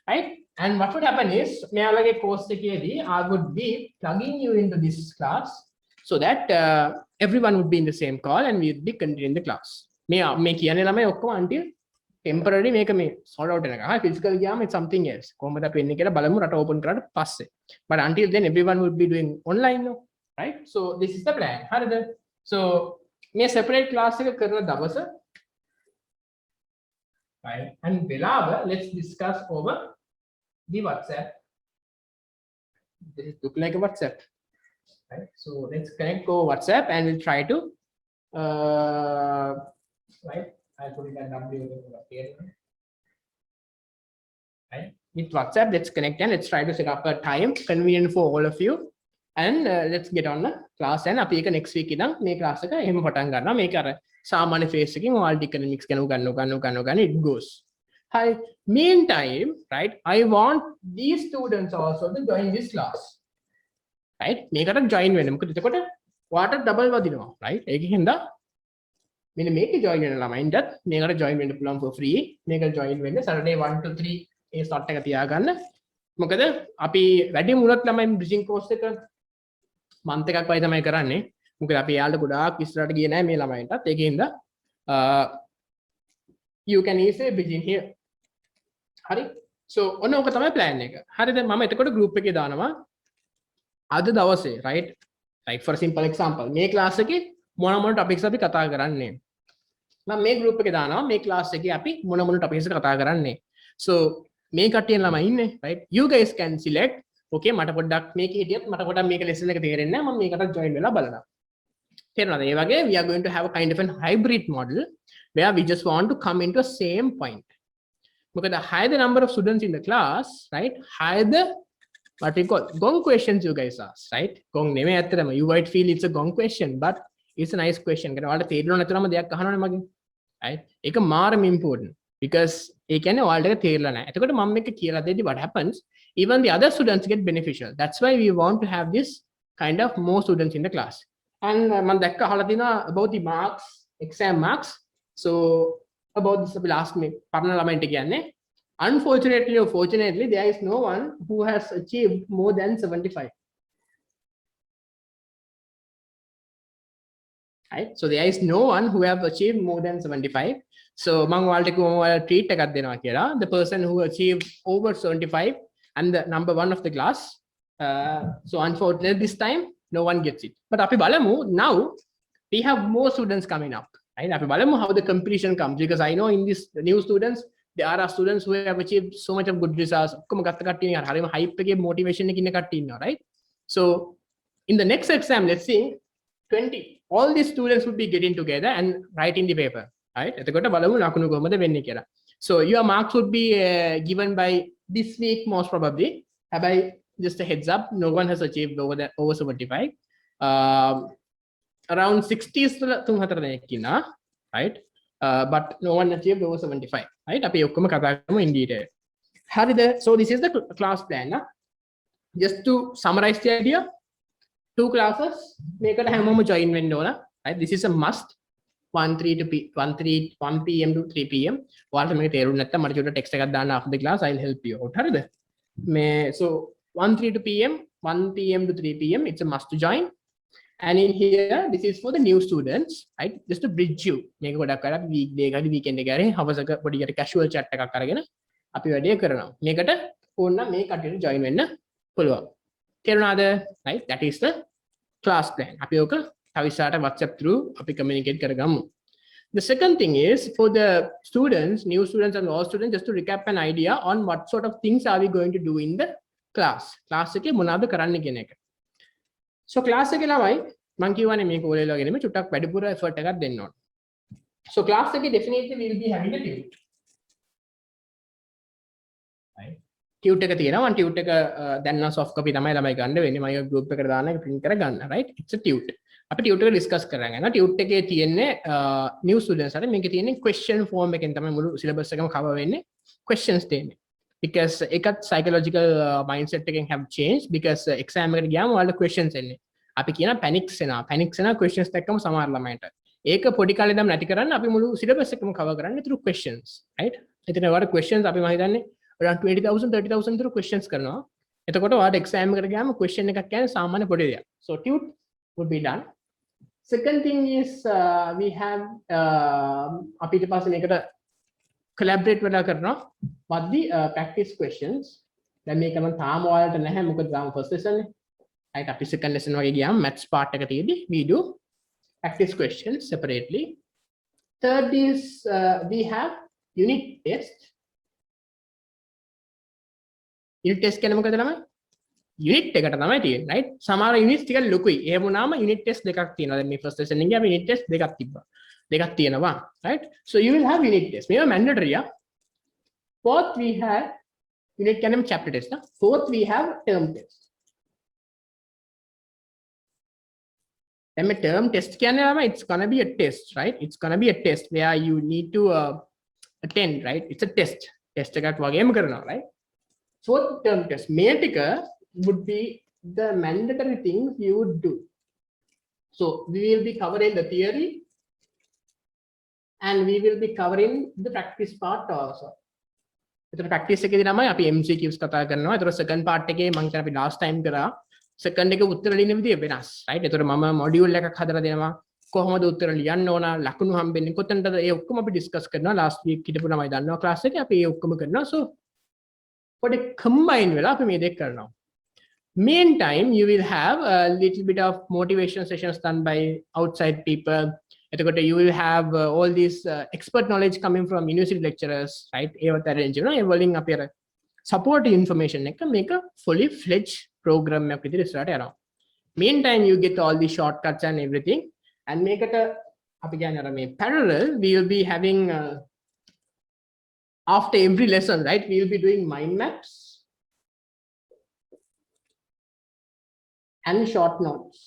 Right? And what would happen is මෙයාලගේ course එකේදී I would be plugging you into this class so that everyone would be in the same call and we would be continuing the class. මේ කියන්නේ ළමයි ඔක්කොම until temporary මේක මේ sort out වෙනකම්. හරි physical ගියාම it's something else. කොහොමද අපි වෙන්නේ කියලා බලමු රට open කරාට පස්සේ. But until then everyone would be doing online no, right? So this is the plan. හරිද? So මේ separate class එක කරන දවස right? And Velava, let's discuss over the WhatsApp. This look like a WhatsApp, right? So let's connect over WhatsApp and we'll try to right. I'll put it at W here. Right. With WhatsApp, let's connect and let's try to set up a time convenient for all of you. And let's get on the class and අපි එක next week ඉඳන් මේ class එක එහෙම පටන් ගන්නවා. මේක අර සාමාන්‍ය phase එකකින් world economics ගන්න it goes. Hi, meantime, right, I want these students also to join this class. Right? මේකට join වෙන්න. මොකද එතකොට ඔයාට double වදිනවා. Right? ඒකෙන්ද මෙන්න මේකේ join වෙන ළමයින්ටත් මේකට join වෙන්න පුළුවන් for free. මේකට join වෙන්න Saturday 1 to 3 ඒ start එක තියාගන්න. මොකද අපි වැඩි මුලත් ළමයි bridging course එක month එකක් වයි තමයි කරන්නේ. මොකද අපි යාළුවා ගොඩාක් ඉස්සරහට ගියේ නැහැ මේ ළමයින්ටත්. ඒකෙන්ද you can easily begin here. හරි. So ඔන්න ඔක තමයි plan එක. හරිද? මම එතකොට group එකේ දානවා අද දවසේ, right? Like for simple example, මේ class එකේ මොන topics අපි කතා කරන්නේ. මම මේ group එකේ දානවා මේ class එකේ අපි මොන topics කතා කරන්නේ. So මේ කට්ටියන් ළමයි ඉන්නේ, right? You guys can select, okay, මට පොඩ්ඩක් මේකේ හිටියත් මට පොඩ්ඩක් මේක lesson එක තේරෙන්නේ නැහැ. මම මේකට join වෙලා බලනවා. තේරෙනවද? ඒ වගේ we are going to have a kind of a hybrid model where we just want to come into a same point. Because the higher the number of students in the class, right, higher the what we call gong questions you guys ask, right? Gong name ඇත්තටම you might feel it's a gong question, but it's a nice question. because ඔයාලට තේරෙන්නේ නැතුනම දෙයක් අහනවනේ මගෙන්, right? ඒක මාරම important because ඒ කියන්නේ ඔයාලට ඒක තේරෙලා නැහැ. එතකොට මම මේක කියලා දෙද්දි what happens, even the other students get beneficial. That's why we want to have this kind of more students in the class. And මම දැක්ක අහලා තියෙනවා about the marks, exam marks. So about this last me පරණ ළමයින්ට කියන්නේ unfortunately or fortunately there is no one who has achieved more than 75. Right? So there is no one who have achieved more than 75. So මම ඔයාලට treat එකක් දෙනවා කියලා. The person who achieved over 75 and the number one of the class. So unfortunately this time no one gets it. But අපි බලමු now we have more students coming up. Right? අපි බලමු how the competition comes, because I know in this new students there are students who have achieved so much of good results. ඔක්කොම ගත්ත කට්ටිය හරියම hype එකේ motivation එකේ ඉන්න කට්ටිය ඉන්නවා, right? So in the next exam, let's see 20 all these students would be getting together and writing the paper, right? එතකොට බලමු ලකුණු කොහොමද වෙන්නේ කියලා. So your marks would be given by this week most probably. හැබැයි just a heads up, no one has achieved over 75. Around 60s තුන් හතර දෙනෙක් ඉන්නවා, right? But no one achieved over 75, right? අපි ඔක්කොම කතා කරමු in detail. හරිද? So this is the class plan. Just to summarize the idea, 2 classes මේකට හැමෝම join වෙන්න ඕන, right? This is a must. 1 p.m. to 3 p.m. ඔයාලට මේක තේරුම් නැත්නම් මට චුට්ටක් text එකක් දාන්න after the class, I'll help you out. හරිද? So 1 p.m. to 3 p.m. it's a must to join. And in here, this is for the new students, right? Just to bridge you. මේක ගොඩක් අර weekday එකයි weekend එකයි හරි හවසක පොඩි casual chat එකක් අරගෙන අපි වැඩේ කරනවා. මේකට ඕන මේ කට්ටියට join වෙන්න පුළුවන්. තේරුණාද? Right? That is the class plan. අපි ඔක තව ඉස්සරහට WhatsApp through අපි communicate කරගමු. The second thing is for the students, new students and all students, just to recap an idea on what sort of things are we going to do in the class. Class එකේ මොනවද කරන්න කියන එක. So class එකේ ළමයි මම කියවනේ මේක ඔයලා වගේම චුට්ටක් වැඩිපුර effort එකක් දෙන්න ඕන. So class එකේ definitely we will be having a tute. Right? Tute එක තියෙනවා. Tute එක දැන් නම් soft copy තමයි ළමයි ගන්න වෙන්නේ. මම group එකට දාන්න print කරගන්න, right? It's a tute. අපි tute එක discuss කරගෙන යනවා. Tute එකේ තියෙන්නේ new students අර මේකේ තියෙන්නේ question form එකෙන් තමයි මුළු syllabus එකම cover වෙන්නේ. Questions තියෙන්නේ. Because එකත් psychological mindset එකෙන් have changed because exam එකට ගියාම ඔයාලට questions එන්නේ. අපි කියන panics එනවා questions එක්කම සමහර ළමයින්ට. ඒක පොඩි කාලේ ඉඳන් නැති කරන්න අපි මුළු syllabus එකම cover කරන්නේ through questions, right? එතන ඔයාලට questions අපි මම හිතන්නේ around 20,000 30,000 විතර questions කරනවා. එතකොට ඔයාලට exam එකට ගියාම question එකක් කියන්නේ සාමාන්‍ය පොඩි දෙයක්. So tute would be done. Second thing is we have අපි ඊට පස්සේ මේකට collaborate වෙලා කරනවා what the practice questions. දැන් මේක මම තාම ඔයාලට නැහැ මොකද තාම first lesson නේ. right? අපි second lesson වගේ ගියාම maths part එක තියෙදි we do practice questions separately. Third is we have unit test කියන්නේ මොකද ළමයි unit එකට තමයි තියෙන්නේ right සමහර units ටික ලොකුයි එහෙම වුණාම unit test දෙකක් තියෙනවා දැන් මේ first lesson එකේ අපි unit test දෙකක් තිබ්බා දෙකක් තියෙනවා right so you will have unit test මේවා mandatory ah fourth we have unit කියන්නේ chapter test fourth we have term test then a term test it's gonna be a test right it's gonna be a test where you need to attend right it's a test එකක් වගේම කරනවා right fourth term test මේ ටික would be the mandatory things you would do so we will be covering the theory and we will be covering the practice part also එතන practice එකේදී තමයි අපි MCQs කතා කරනවා ඒතර second part එකේ මම හිතන්නේ අපි last time කරා second එක උත්තර ලියන විදිය වෙනස් right ඒතර මම module එකක් හදලා දෙනවා කොහොමද උත්තර ලියන්න ඕන ලකුණු හම්බෙන්නේ කොතනද ඒ ඔක්කොම අපි discuss කරනවා last week හිටපු ළමයි දන්නවා class එකේ අපි ඒ ඔක්කොම කරනවා so පොඩි combine වෙලා අපි මේ දෙක කරනවා meantime you will have a little bit of motivation sessions done by outside people you will have all this expert knowledge coming from university lecturers right ඒවත් arrange වෙනවා ඒ වලින් අපි අර support information එක මේක fully fledged program එකක් විදිහට ඉස්සරහට යනවා meantime you get all the shortcuts and everything and මේකට අපි කියන්නේ අර මේ parallel we will be having after every lesson right we will be doing mind maps and short notes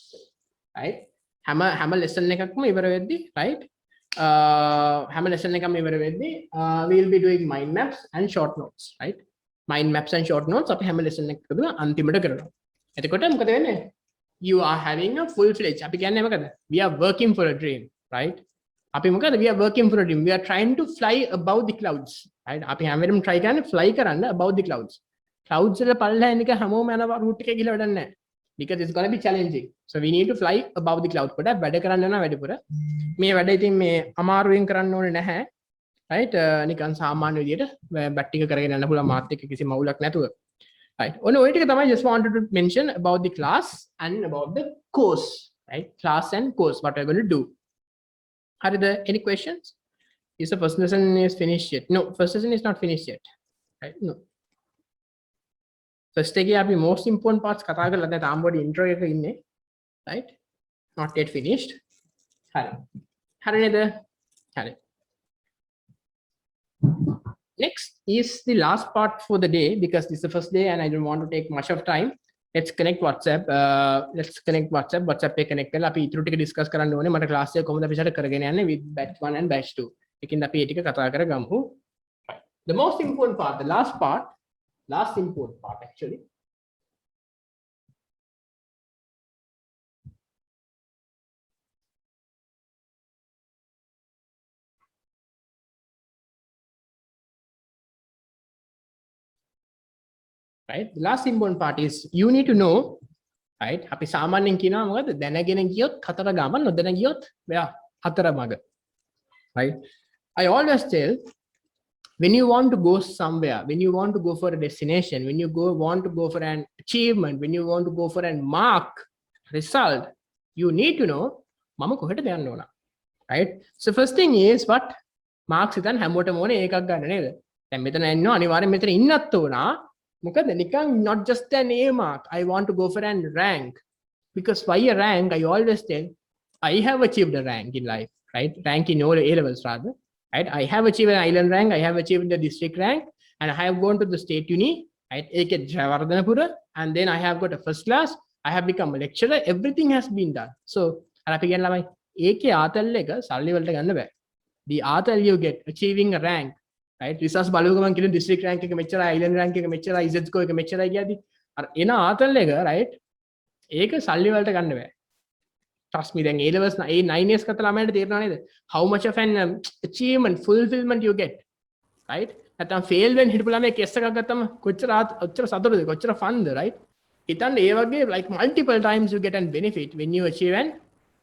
right හැම lesson එකක්ම ඉවර වෙද්දී right හැම lesson එකක්ම ඉවර වෙද්දී we will be doing mind maps and short notes right mind maps and short notes අපි හැම lesson එකකම අන්තිමට කරනවා එතකොට මොකද වෙන්නේ you are having a full fledged අපි කියන්නේ මොකද we are working for a dream right අපි මොකද we are working for a dream we are trying to fly above the clouds right අපි හැම වෙලේම try කරන්නේ fly කරන්න above the clouds clouds වල පල්ලෙහා එන එක හැමෝම යන route එකේ ගිහලා වැඩක් නැහැ because it's going to be challenging so we need to fly above the cloud කොට වැඩ කරන්න යනවා වැඩිපුර මේ වැඩ ඉතින් මේ අමාරුවෙන් කරන්න ඕනේ නැහැ right නිකන් සාමාන්‍ය විදියට බැට් ටික කරගෙන යන්න පුළුවන් මාත් එක්ක කිසි මවුලක් නැතුව right ඔය ටික තමයි just wanted to mention about the class and about the course right class and course what we're going to do are there any questions is the first lesson is finished yet no first lesson is not finished yet right no first එකේ අපි most important parts කතා කරලා දැන් තාම පොඩි intro එක ඉන්නේ right not yet finished හරි නේද හරි next is the last part for the day because this is the first day and I don't want to take much of time let's connect WhatsApp එක connect කරලා අපි ඊටු ටික discuss කරන්න ඕනේ මට class එක කොහොමද අපි ඉස්සරහට කරගෙන යන්නේ with batch 1 and batch 2 එකකින් අපි ඒ ටික කතා කරගමු the most important part the last important part actually right the last important part is you need to know right අපි සාමාන්‍යයෙන් කියනවා මොකද දැනගෙන ගියොත් හතර ගම නොදැන ගියොත් මෙයා හතර මග right I always tell when you want to go somewhere when you want to go for a destination when you want to go for an achievement when you want to go for a mark result you need to know mama කොහෙටද යන්න ඕන right so first thing is what marks ඉතින් හැමෝටම ඕනේ ඒකක් ගන්න නේද දැන් මෙතන ඉන්නවා අනිවාර්යෙන් මෙතන ඉන්නත් ඕන මොකද නිකන් not just an A mark I want to go for an rank because why a rank I always tell I have achieved a rank in life right rank in all A levels rather right I have achieved an island rank I have achieved the district rank and I have gone to the state uni right eke Jayawardhanapura and then I have got a first class I have become a lecturer everything has been done so අපි කියන ළමයි ඒකේ ආතල් එක සල්ලි වලට ගන්න බෑ the ආතල් you get achieving a rank right research බලුව ගමන් කියන district rank එක මෙච්චරයි island rank එක මෙච්චරයි z score එක මෙච්චරයි කියද්දි අර එන ආතල් එක right ඒක සල්ලි වලට ගන්න බෑ trust me then A levels 9 years කත ළමයින්ට තේරෙනව නේද how much of an achievement fulfillment you get right නැත්නම් fail වෙන්න හිටපු ළමයි කෙස් එකක් ගත්තම කොච්චර සතුටුද කොච්චර fun ද right හිතන්න ඒ වගේ like multiple times you get an benefit when you achieve an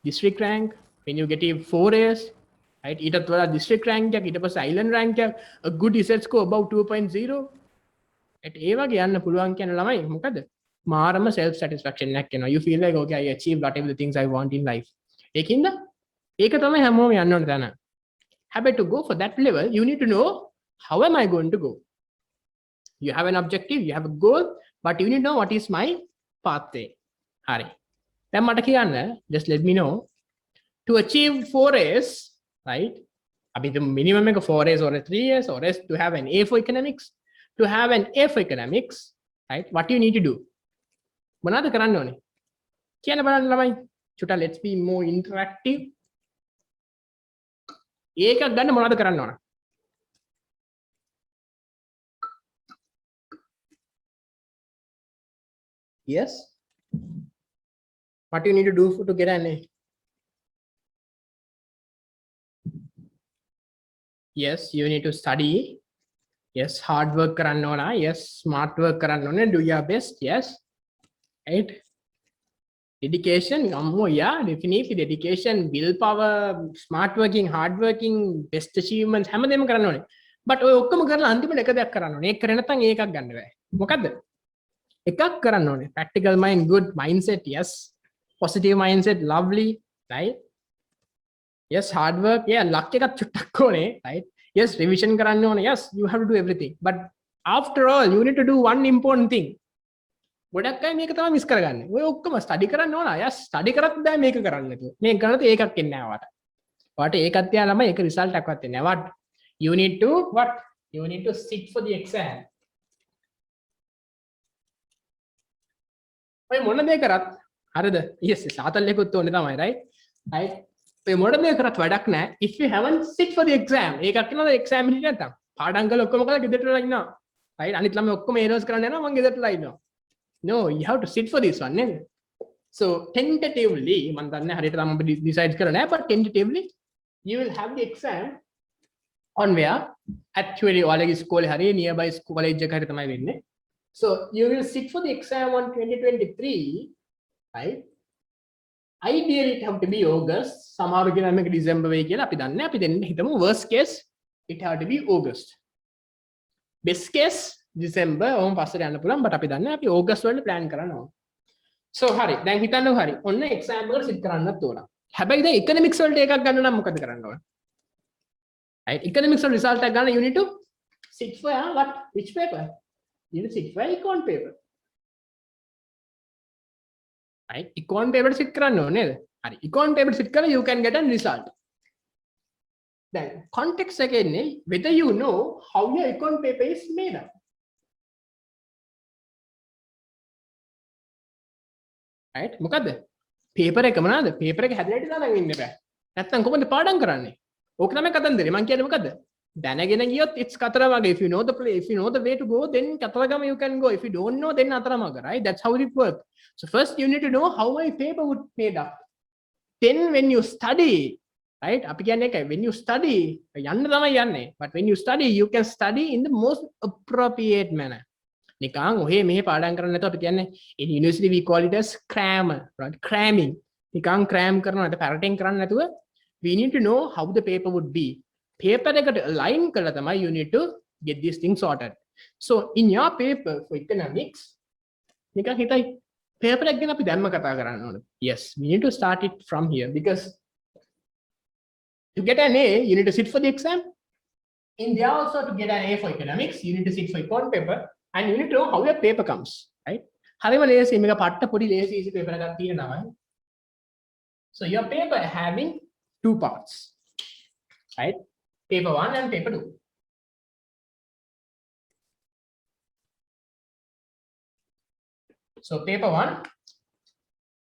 district rank when you get 4 years right ඊටත් වඩා district rank එකක් ඊට පස්සේ island rank එකක් a good research score above 2.0 ඒ වගේ යන්න පුළුවන් කියන ළමයි මොකද මාරම self satisfaction එකක් එනවා you feel like okay I achieved whatever the things I want in life ඒකින්ද ඒක තමයි හැමෝම යන්න ඕන තැන හැබැයි to go for that level you need to know How am I going to go? You have an objective, you have a goal, but you need to know what is my pathway. Hari. Just let me know. To achieve 4A's, right? The minimum 4A's or 3A's or S to have an A for economics. To have an A for economics, right? What do you need to do? Let's be more interactive. Yes. What do you need to do to get an A? Yes, you need to study. Yes, hard work karanna. Yes, smart work karanna. Do your best. Yes, right. Dedication. Yeah, definitely dedication, willpower, smart working, hard working, best achievements. හැමදේම කරන්න ඕනේ. But ඔය ඔක්කොම කරලා අන්තිමට එක දෙයක් කරන්න ඕනේ. ඒක කරේ නැත්නම් ඒකක් ගන්න බෑ. මොකද්ද? එකක් කරන්න ඕනේ. Practical mind, good mindset. Yes, positive mindset, lovely, right? Yes, hard work. Yeah, luck එකක් චුට්ටක් ඕනේ, right? Yes, revision කරන්න ඕනේ. Yes, you have to do everything. But after all, you need to do one important thing. ගොඩක් අය මේක තමයි miss කරගන්නේ. ඔය ඔක්කොම ස්ටඩි කරන්න ඕන. Yes, ස්ටඩි කරත් බෑ මේක කරන්න නැතුව. මේක කරනත් ඒකක් එන්නේ නැහැ වට. වට ඒකත් තියා ළමයි ඒක රිසල්ට් එකක්වත් එන්නේ නැහැ. What? You need to what? You need to sit for the exam. ඔය මොන දේ කරත් හරිද? Yes, සාතල් එකකුත් ඕනේ තමයි, right? Right? ඔය මොන දේ කරත් වැඩක් නැහැ. If you haven't sit for the exam, ඒකක් කියනවා exam එක නැත්තම්. පාඩම් කරලා ඔක්කොම කරලා ගෙදරට වෙලා ඉන්නවා. right? අනිත් ළමයි ඔක්කොම errors කරන්න යනවා මම ගෙදරට වෙලා ඉන්නවා. No, you have to sit for this one. Ned. So tentatively, මම දන්නේ හරියට තමයි decide කරලා නැහැ, but tentatively you will have the exam on where actually ඔයාලගේ ඉස්කෝලේ හරිය nearby college එක හරිය තමයි වෙන්නේ. So you will sit for the exam on 2023, right? Ideally it have to be August. සමහර කෙනා මේක December වෙයි කියලා අපි දන්නේ. අපි දෙන්න හිතමු worst case it have to be August. Best case December ඕම පස්සට යන්න පුළුවන්, but අපි දන්නේ අපි August වලට plan කරන්න ඕන. So හරි, දැන් හිතන්නකො හරි. ඔන්න exam එකට sit කරන්නත් ඕන. හැබැයි දැන් economics වලට එකක් ගන්න නම් මොකද කරන්න ඕන? Right? Economics වල result එකක් ගන්න you need to sit for what? Which paper? You need to sit for Econ paper. Right? Econ paper sit කරන්න ඕනේ නේද? හරි. Econ paper sit කරලා you can get a result. Then context එක එන්නේ whether you know how your Econ paper is made up. right? මොකද්ද? paper එක මොනවාද? paper එක හැදලා දාලා ඉන්න බෑ. නැත්තම් කොහොමද පාඩම් කරන්නේ? ඕක තමයි කතන්දරේ. මං කියන්නේ මොකද්ද? දැනගෙන ගියොත් it's කතරමග. If you know the play, if you know the way to go, then Kataragama you can go. If you don't know, then අතරමග, right? That's how it works. So first you need to know how my paper would made up. Then when you study, right? අපි කියන්නේ එකයි. When you study, යන්න තමයි යන්නේ. But when you study, you can study in the most appropriate manner. නිකන් ඔහේ මෙහෙ පාඩම් කරන්න නැතුව අපි කියන්නේ in university we call it as crammer, right? Cramming. නිකන් cram කරනවා නැත්නම් parroting කරන්න නැතුව we need to know how the paper would be. Paper එකට align කරලා තමයි you need to get these things sorted. So in your paper for economics නිකන් හිතයි paper එක ගැන අපි දැම්ම කතා කරන්න ඕනේ. Yes, we need to start it from here because to get an A you need to sit for the exam. In there also to get an A for economics you need to sit for econ paper. And you need to know how your paper comes, right? හරිම ලේසි මේක පට්ට පොඩි ලේසි easy paper එකක් තියෙනවා. So your paper having two parts, right? Paper 1 and paper 2. So paper 1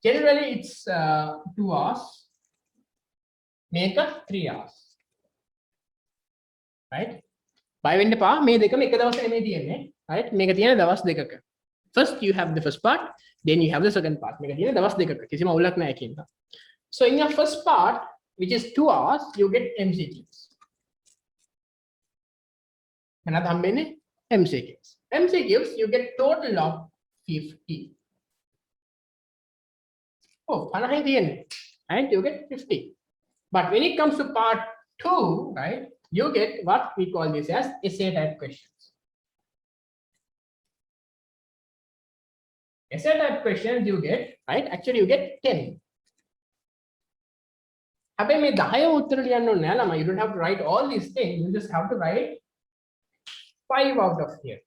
generally it's 2 hours. Make up 3 hours, right? By වෙන්න එපා මේ දෙකම එක දවසේ නෙමෙයි තියෙන්නේ. right? මේක තියෙන දවස් දෙකක. First you have the first part, then you have the second part. මේක තියෙන දවස් දෙකක. කිසිම අවුලක් නැහැ කියන්න. So in your first part which is 2 hours you get MCQs. මොනවද හම්බෙන්නේ? MCQs. MCQs you get total of 50. Oh, 50 තියෙන්නේ. right? You get 50. But when it comes to part 2, right? You get what we call this as essay type questions. Essay type questions you get, right? Actually you get 10. හැබැයි මේ 10 උත්තර ලියන්න ඕනේ නෑ ළමයි. You don't have to write all these things. You just have to write 5 out of here.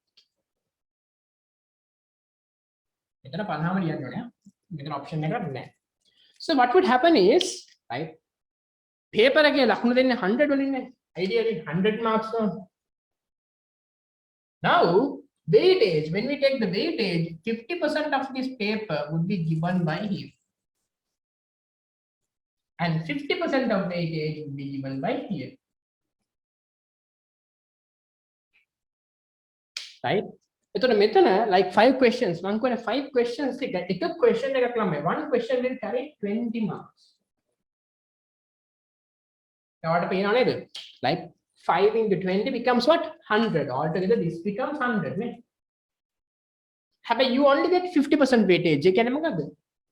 මෙතන 50ම ලියන්න ඕනේ. මෙතන option එකක් නැහැ. So what would happen is, right? Paper එකේ ලකුණු දෙන්නේ 100 වලින්නේ. Ideally 100 marks. Now, weightage, when we take the weightage, 50% of this paper would be given by him. And 50% of weightage would be given by here. Right? එතකොට මෙතන like 5 questions. මම කියන්නේ 5 questions එක question එකක් ළමයි. One question will carry 20 marks. එයාට පේනව නේද? Like 5 into 20 becomes what? 100. Altogether this becomes 100 නේ. හැබැයි you only get 50% weightage. ඒ කියන්නේ මොකද්ද?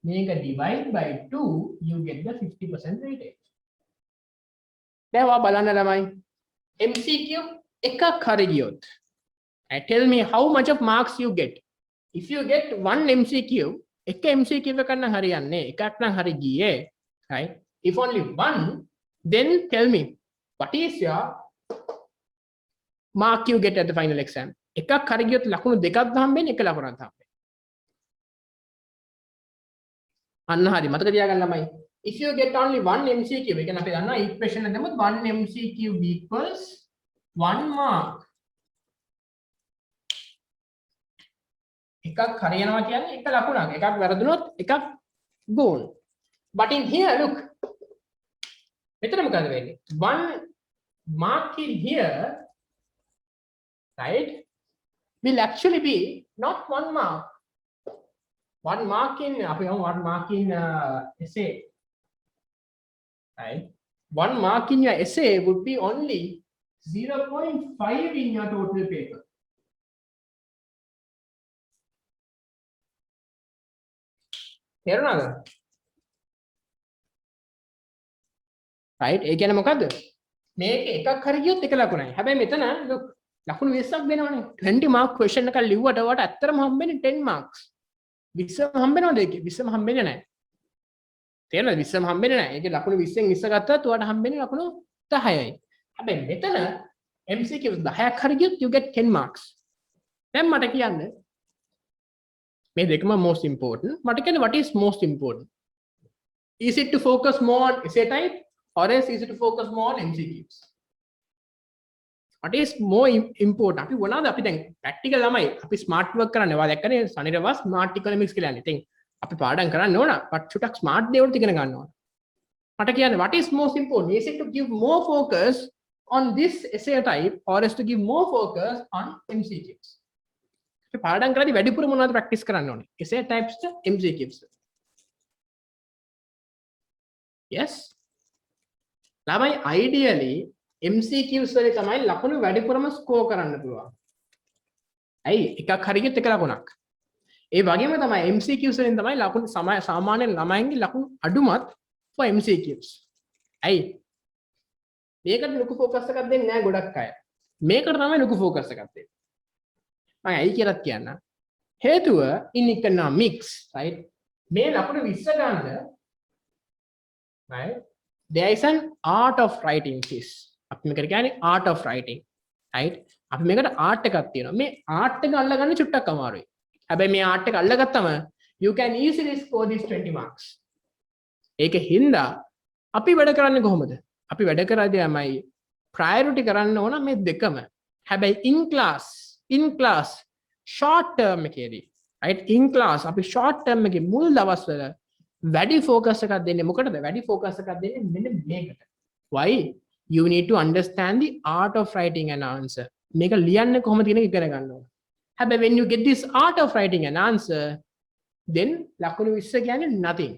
මේක divide by 2 you get the 50% weightage. දැන් ඔයා බලන්න ළමයි. MCQ එකක් හරි ගියොත් tell me how much of marks you get. If you get one MCQ, එක MCQ එකක් නම් හරියන්නේ. එකක් නම් හරි ගියේ. Right? If only one, then tell me what is your mark you get at the final exam. එකක් හරි ගියොත් ලකුණු දෙකක්ද හම්බෙන්නේ එක ලකුණක්ද හම්බෙන්නේ. අන්න හරි මතක තියාගන්න ළමයි. If you get only one MCQ, we can අපි දන්නවා equation එක දෙමුත් 1 MCQ equals 1 mark. එකක් හරියනවා කියන්නේ එක ලකුණක්. එකක් වැරදුනොත් එකක් gone. But in here look. මෙතන මොකද වෙන්නේ? 1 mark in here, right, will actually be not 1 mark. 1 mark in 1 mark in essay, right? 1 mark in your essay would be only 0.5 in your total paper. තේරුණාද? right? ඒ කියන්නේ මොකද්ද? මේක එකක් හරි ගියොත් එක ලකුණයි. හැබැයි මෙතන look ලකුණු 20ක් දෙනවනේ. 20 mark question එකක් ලිව්වට ඔයාට ඇත්තටම හම්බෙන්නේ 10 marks. 20ම හම්බෙනවද ඒකේ? 20ම හම්බෙන්නේ නැහැ. තේරෙනවද? 20ම හම්බෙන්නේ නැහැ. ඒකේ ලකුණු 20න් 20 ගත්තත් ඔයාට හම්බෙන්නේ ලකුණු 10යි. හැබැයි මෙතන MCQ 10ක් හරි ගියොත් you get 10 marks. දැන් මට කියන්න මේ දෙකම most important. මට කියන්න what is most important? Is it to focus more on essay type or else is it to focus more on MCQs? What is more important? අපි මොනවාද අපි දැන් practical ළමයි අපි smart work කරන්නේ. ඔයා දැක්කනේ Sanira Waas smart economics කියලා යන්නේ. ඉතින් අපි පාඩම් කරන්න ඕන. but චුට්ටක් smart දේවල් ඉගෙන ගන්න ඕන. මට කියන්න what is most important? Is it to give more focus on this essay type or is to give more focus on MCQs? අපි පාඩම් කරද්දී වැඩිපුර මොනවද practice කරන්න ඕනේ? essay types ද MCQs? Yes. ළමයි ideally MCQs වල තමයි ලකුණු වැඩිපුරම ස්කෝර් කරන්න පුළුවන්. ඇයි? එකක් හරියට එක ලකුණක්. ඒ වගේම තමයි MCQs වලින් තමයි ලකුණු සාමාන්‍ය ළමයින්ගේ ලකුණු අඩුමත් for MCQs. ඇයි? මේකට ලොකු ફોකස් එකක් දෙන්නේ නැහැ ගොඩක් අය. මේකට තමයි ලොකු ફોකස් එකක් දෙන්නේ. මම ඇයි කියලාත් කියන්න. හේතුව in economics, right? මේ ලකුණු 20 ගන්න, right? There is an art of writing this. අපි මේකට කියන්නේ art of writing, right? අපි මේකට art එකක් තියෙනවා. මේ art එක අල්ලගන්න චුට්ටක් අමාරුයි. හැබැයි මේ art එක අල්ලගත්තම you can easily score these 20 marks. ඒක හින්දා අපි වැඩ කරන්නේ කොහොමද? අපි වැඩ කරද්දී යමයි priority කරන්න ඕන මේ දෙකම. හැබැයි in class short term එකේදී, right? in class අපි short term එකේ මුල් දවස්වල වැඩි focus එකක් දෙන්නේ මොකටද? වැඩි focus එකක් දෙන්නේ මෙන්න මේකට. Why? You need to understand the art of writing an answer. මේක ලියන්නේ කොහොමද කියන එක ඉගෙන ගන්න ඕන. හැබැයි when you get this art of writing an answer, then ලකුණු 20 කියන්නේ nothing.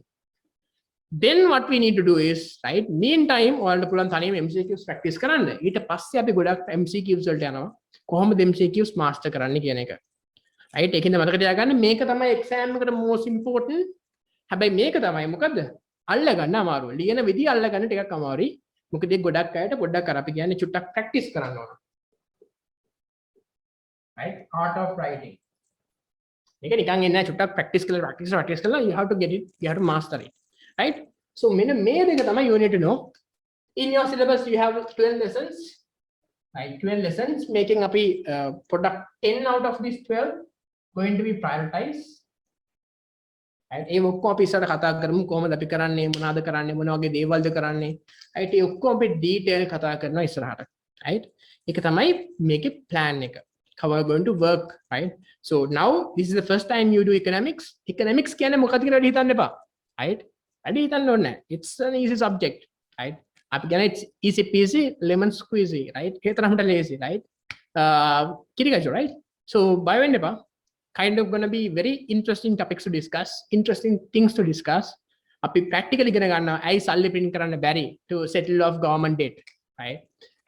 Then what we need to do is, right, meantime ඔයාලට පුළුවන් තනියම MCQs practice කරන්න. ඊට පස්සේ අපි ගොඩක් MCQs වලට යනවා. කොහොමද MCQs master කරන්න කියන එක. right? ඒකින්ද මතක තියාගන්න මේක තමයි exam එකට most important. හැබැයි මේක තමයි මොකද්ද? අල්ලගන්න අමාරුයි. ලියන විදිය අල්ලගන්න ටිකක් අමාරුයි. මොකද ඒ ගොඩක් අයට පොඩ්ඩක් අර අපි කියන්නේ චුට්ටක් practice කරන්න ඕන. right? art of writing. මේක නිකන් එන්නේ නැහැ චුට්ටක් practice කරලා you have to get it, you have to master it. Right? So මෙන්න මේ දෙක තමයි you need to know. In your syllabus you have 12 lessons. right? 12 lessons, making up a product 10 out of these 12 going to be prioritized. right? ඒ ඔක්කොම අපි ඉස්සරහ කතා කරමු කොහොමද අපි කරන්නේ මොනවාද කරන්නේ මොන වගේ දේවල්ද කරන්නේ right? ඒ ඔක්කොම අපි detail කතා කරනවා ඉස්සරහට. right? ඒක තමයි මේකේ plan එක. how are going to work, right? So now this is the first time you do economics. Economics කියන්නේ මොකක්ද කියලා වැඩි හිතන්න එපා. right? වැඩි හිතන්න ඕනේ නැහැ. It's an easy subject, right? අපි කියන්නේ it's easy peasy lemon squeezy, right? ඒ තරමට lazy, right? කිරිගජු, right? So බය වෙන්න එපා. kind of gonna be very interesting topics to discuss, interesting things to discuss. අපි practically ඉගෙන ගන්නවා ඇයි සල්ලි print කරන්න බැරි to settle off government debt, right?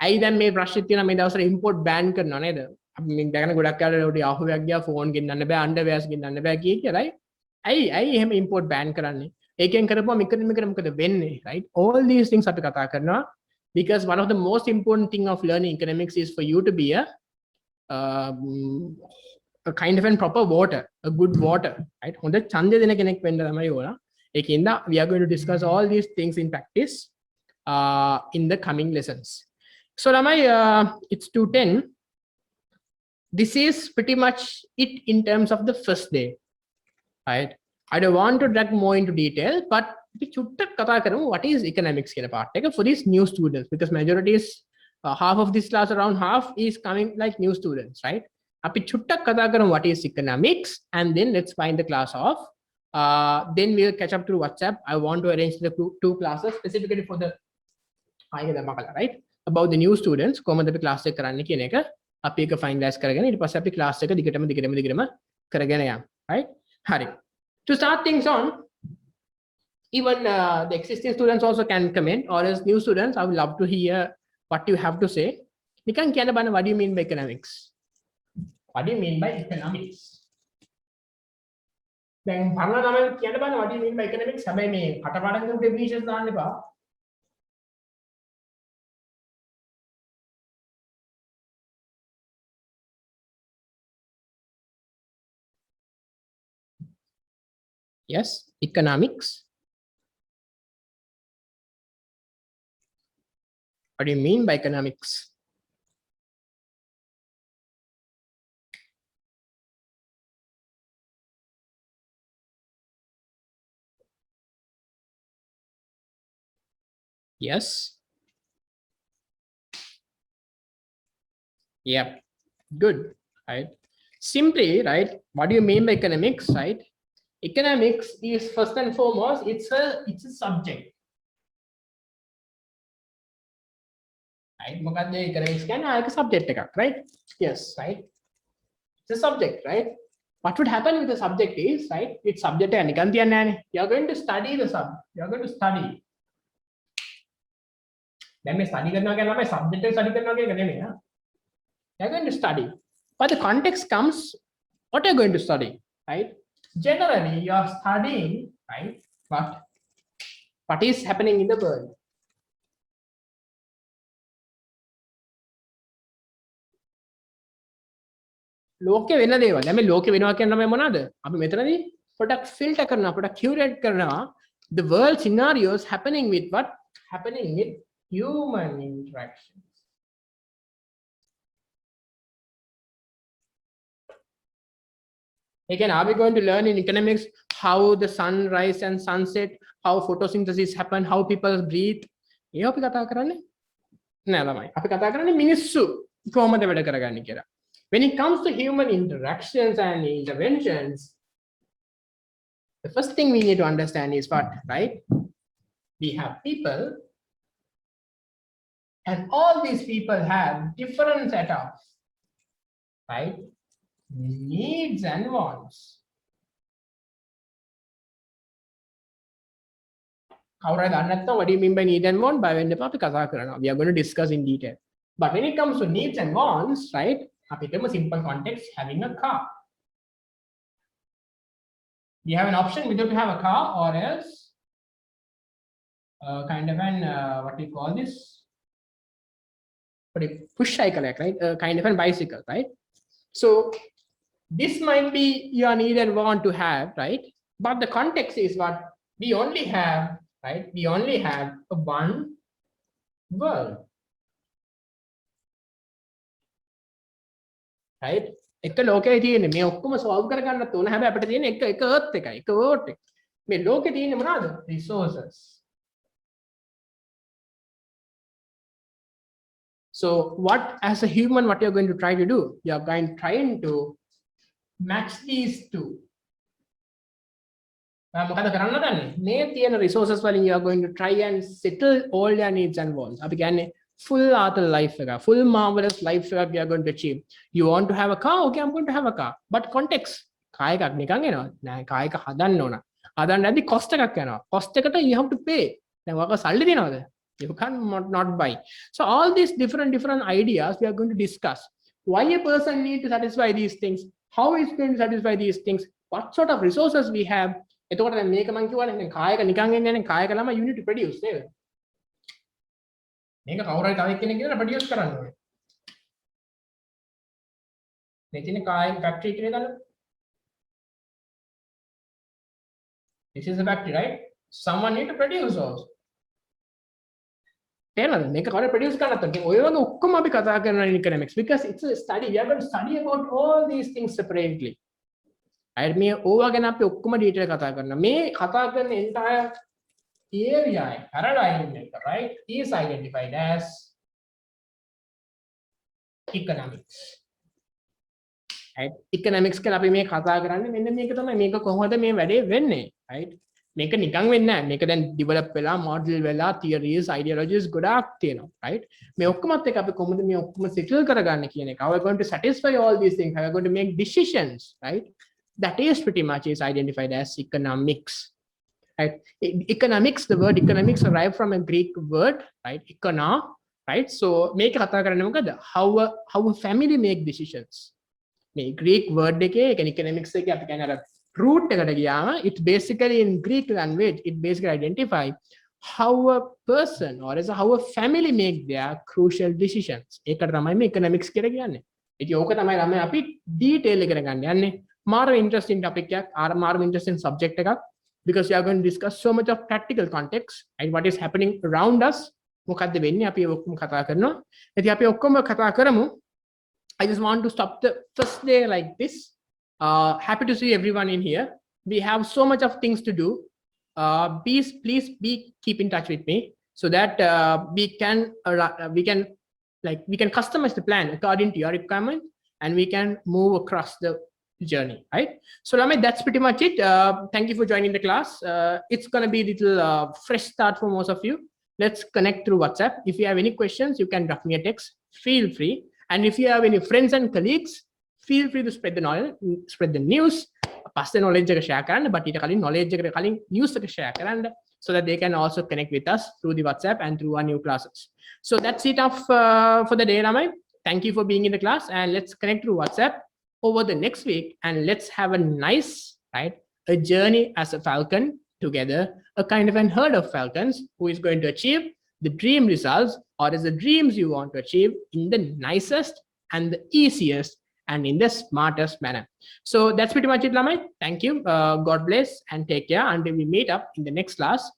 ඇයි දැන් මේ ප්‍රශ්නේ තියෙනවා මේ දවස්වල import ban කරනවා නේද? අපි මේ දැනන ගොඩක් කාලේ ආහුවයක් ගියා phone ගෙන්නන්න බෑ, underwears ගෙන්නන්න බෑ කියලා, right? ඇයි එහෙම import ban කරන්නේ? ඒකෙන් කරපුවා මෙකට මොකද වෙන්නේ, right? All these things අපි කතා කරනවා because one of the most important thing of learning economics is for you to be a kind of a proper voter, a good voter, right? හොඳ ඡන්දය දෙන කෙනෙක් වෙන්න තමයි ඕන. ඒකින්ද we are going to discuss all these things in practice in the coming lessons. So lamai, it's 2:10. This is pretty much it in terms of the first day, right? I don't want to drag more into detail, but we chuttak katha karamu what is economics කියලා part එක for these new students, because majority is half of this class, around half is coming like new students, right? අපි චුට්ටක් කතා කරමු what is economics, and then let's find the class off. Then we'll catch up through WhatsApp. I want to arrange the two classes specifically for the right, about the new students. කොහොමද අපි class එක කරන්න කියන එක අපි එක finalize කරගෙන ඊට පස්සේ අපි class එක දිගටම කරගෙන යමු, right? හරි. To start things on, even the existing students also can comment, or as new students I would love to hear what you have to say. නිකන් කියන්න බලන්න, what do you mean by economics? What do you mean by economics? Then පරණ ළමයි කියන්න බලන්න what do you mean by economics? හැබැයි මේ කටපාඩම් කරපු definitions දාන්න එපා. Yes, economics. What do you mean by economics? Yes. Yep. Good. Right. Simply, right, what do you mean by economics, right? Economics is first and foremost, it's a subject. Right? මොකක්ද economics කියන්නේ? ආයක subject එකක්, right? Yes, right? It's a subject, right? What would happen with the subject is, right? It's subject එක නිකන් තියන්නේ නැහැනේ. You are going to study the subject. You are going to study. දැන් මේ study කරනවා කියන්නේ අපි subject එක study කරනවා කියන එක නෙමෙයි නා. You are going to study. But the context comes, what are you going to study, right? Generally, you are studying, right? What is happening in the world? ලෝකේ වෙන දේවල්. දැන් මේ ලෝකේ වෙනවා කියන නම මොනවාද? අපි මෙතනදී product filter කරනවා, product curate කරනවා. The world scenarios happening with what? Happening with human interactions. Again, are we going to learn in economics how the sun rise and sunset, how photosynthesis happen, how people breathe? ඒ අපි කතා කරන්නේ නෑ ළමයි. අපි කතා කරන්නේ මිනිස්සු කොහොමද වැඩ කරගන්නේ කියලා. When it comes to human interactions and interventions, the first thing we need to understand is what, right? We have people, and all these people have different setups, right? Needs and wants. What do you mean by need and want? We are going to discuss in detail. But when it comes to needs and wants, right? A simple context, having a car. We have an option whether to have a car or else kind of an what do you call this? Push cycle, right? Kind of a bicycle, right? So this might be your need and want to have, right? But the context is what we only have, right? We only have a one world. right? එක ලෝකයේ තියෙන්නේ මේ ඔක්කොම solve කරගන්නත් ඕන. හැබැයි අපිට තියෙන එක earth එකයි, එක world එක. මේ ලෝකේ තියෙන්නේ මොනවාද? Resources. So what as a human, what you're going to try to do? You're trying to match these two. මොකද කරන්න දන්නේ? මේ තියෙන resources වලින් you are going to try and settle all your needs and wants. අපි කියන්නේ full ආතල් life එක, full marvelous life එකක් you are going to achieve. You want to have a car? Okay, I'm going to have a car. But context, car එකක් නිකන් එනවා. නෑ, car එක හදන්න ඕන. හදන්න ඇද්දි cost එකක් යනවා. cost එකට you have to pay. දැන් ඔයක සල්ලි දෙනවද? You can not buy. So all these different ideas we are going to discuss. Why a person need to satisfy these things? How is going to satisfy these things? What sort of resources we have? එතකොට දැන් මේක මම කියවනේ දැන් කායක නිකන් එන්නේ නැහැ කායක ළම you need to produce නේද? මේක කවුරු හරි තව එක්කෙනෙක් කියලා ප්‍රොඩියුස් කරන්න ඕනේ. මෙතන කායක ෆැක්ටරි එකේ දාන්න. This is a factory, right? Someone need to produce also. තේරෙනවද? මේක කවුරු ප්‍රොඩියුස් කරන්නත් ඕනේ. ඔය වගේ ඔක්කොම අපි කතා කරනවා in economics because it's a study. We are going to study about all these things separately. අය මේ ඕවා ගැන අපි ඔක්කොම ඩීටේල් කතා කරනවා. මේ කතා කරන entire area paradigm එක, right, is identified as economics. right? Economics කියලා අපි මේ කතා කරන්නේ මෙන්න මේක තමයි. මේක කොහොමද මේ වැඩේ වෙන්නේ, right? මේක නිකන් වෙන්නේ නැහැ. මේක දැන් develop වෙලා model වෙලා theories ideologies ගොඩාක් තියෙනවා, right? මේ ඔක්කොමත් එක අපි කොහොමද මේ ඔක්කොම settle කරගන්නේ කියන එක. How are we going to satisfy all these things? How are we going to make decisions, right? That is pretty much is identified as economics, right? Economics, the word economics arrived from a Greek word, right? Econo, right? So make kata karane mokada how a family make decisions. මේ Greek word එකේ ඒ කියන්නේ economics එකේ අපි කියන්නේ අර root එකට ගියාම it's basically in Greek language it basically identify how a person or as how a family make their crucial decisions. ඒකට තමයි මේ economics කියලා කියන්නේ. ඉතින් ඕක තමයි ළමයි අපි detail එකට ගන්න යන්නේ. More interesting topic more interesting subject because we are going to discuss so much of practical context and what is happening around us. මොකද්ද වෙන්නේ අපි ඔක්කොම කතා කරනවා. ඉතින් අපි ඔක්කොම කතා කරමු. I just want to stop the first day like this. Happy to see everyone in here. We have so much of things to do. Please keep in touch with me so that we can customize the plan according to your requirement and we can move across the journey, right? So Lamay, that's pretty much it. Thank you for joining the class. It's going to be a little fresh start for most of you. Let's connect through WhatsApp. If you have any questions, you can drop me a text. Feel free. And if you have any friends and colleagues, feel free to spread the knowledge, spread the news. Pass the knowledge share කරන්න, but ඊට කලින් knowledge එකට කලින් news එක share කරන්න so that they can also connect with us through the WhatsApp and through our new classes. So that's it for the day, Ramai. Thank you for being in the class and let's connect through WhatsApp over the next week and let's have a nice, right, a journey as a falcon together, a kind of an herd of falcons who is going to achieve the dream results or is the dreams you want to achieve in the nicest and the easiest and in the smartest manner. So that's pretty much it, Lamai. Thank you. God bless and take care until we meet up in the next class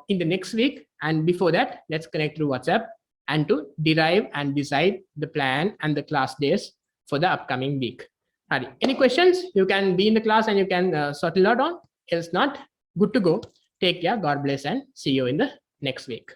in the next week. And before that, let's connect through WhatsApp and to derive and decide the plan and the class days for the upcoming week. Any questions? You can be in the class and you can sort it out on. Else not, good to go. Take care. God bless and see you in the next week.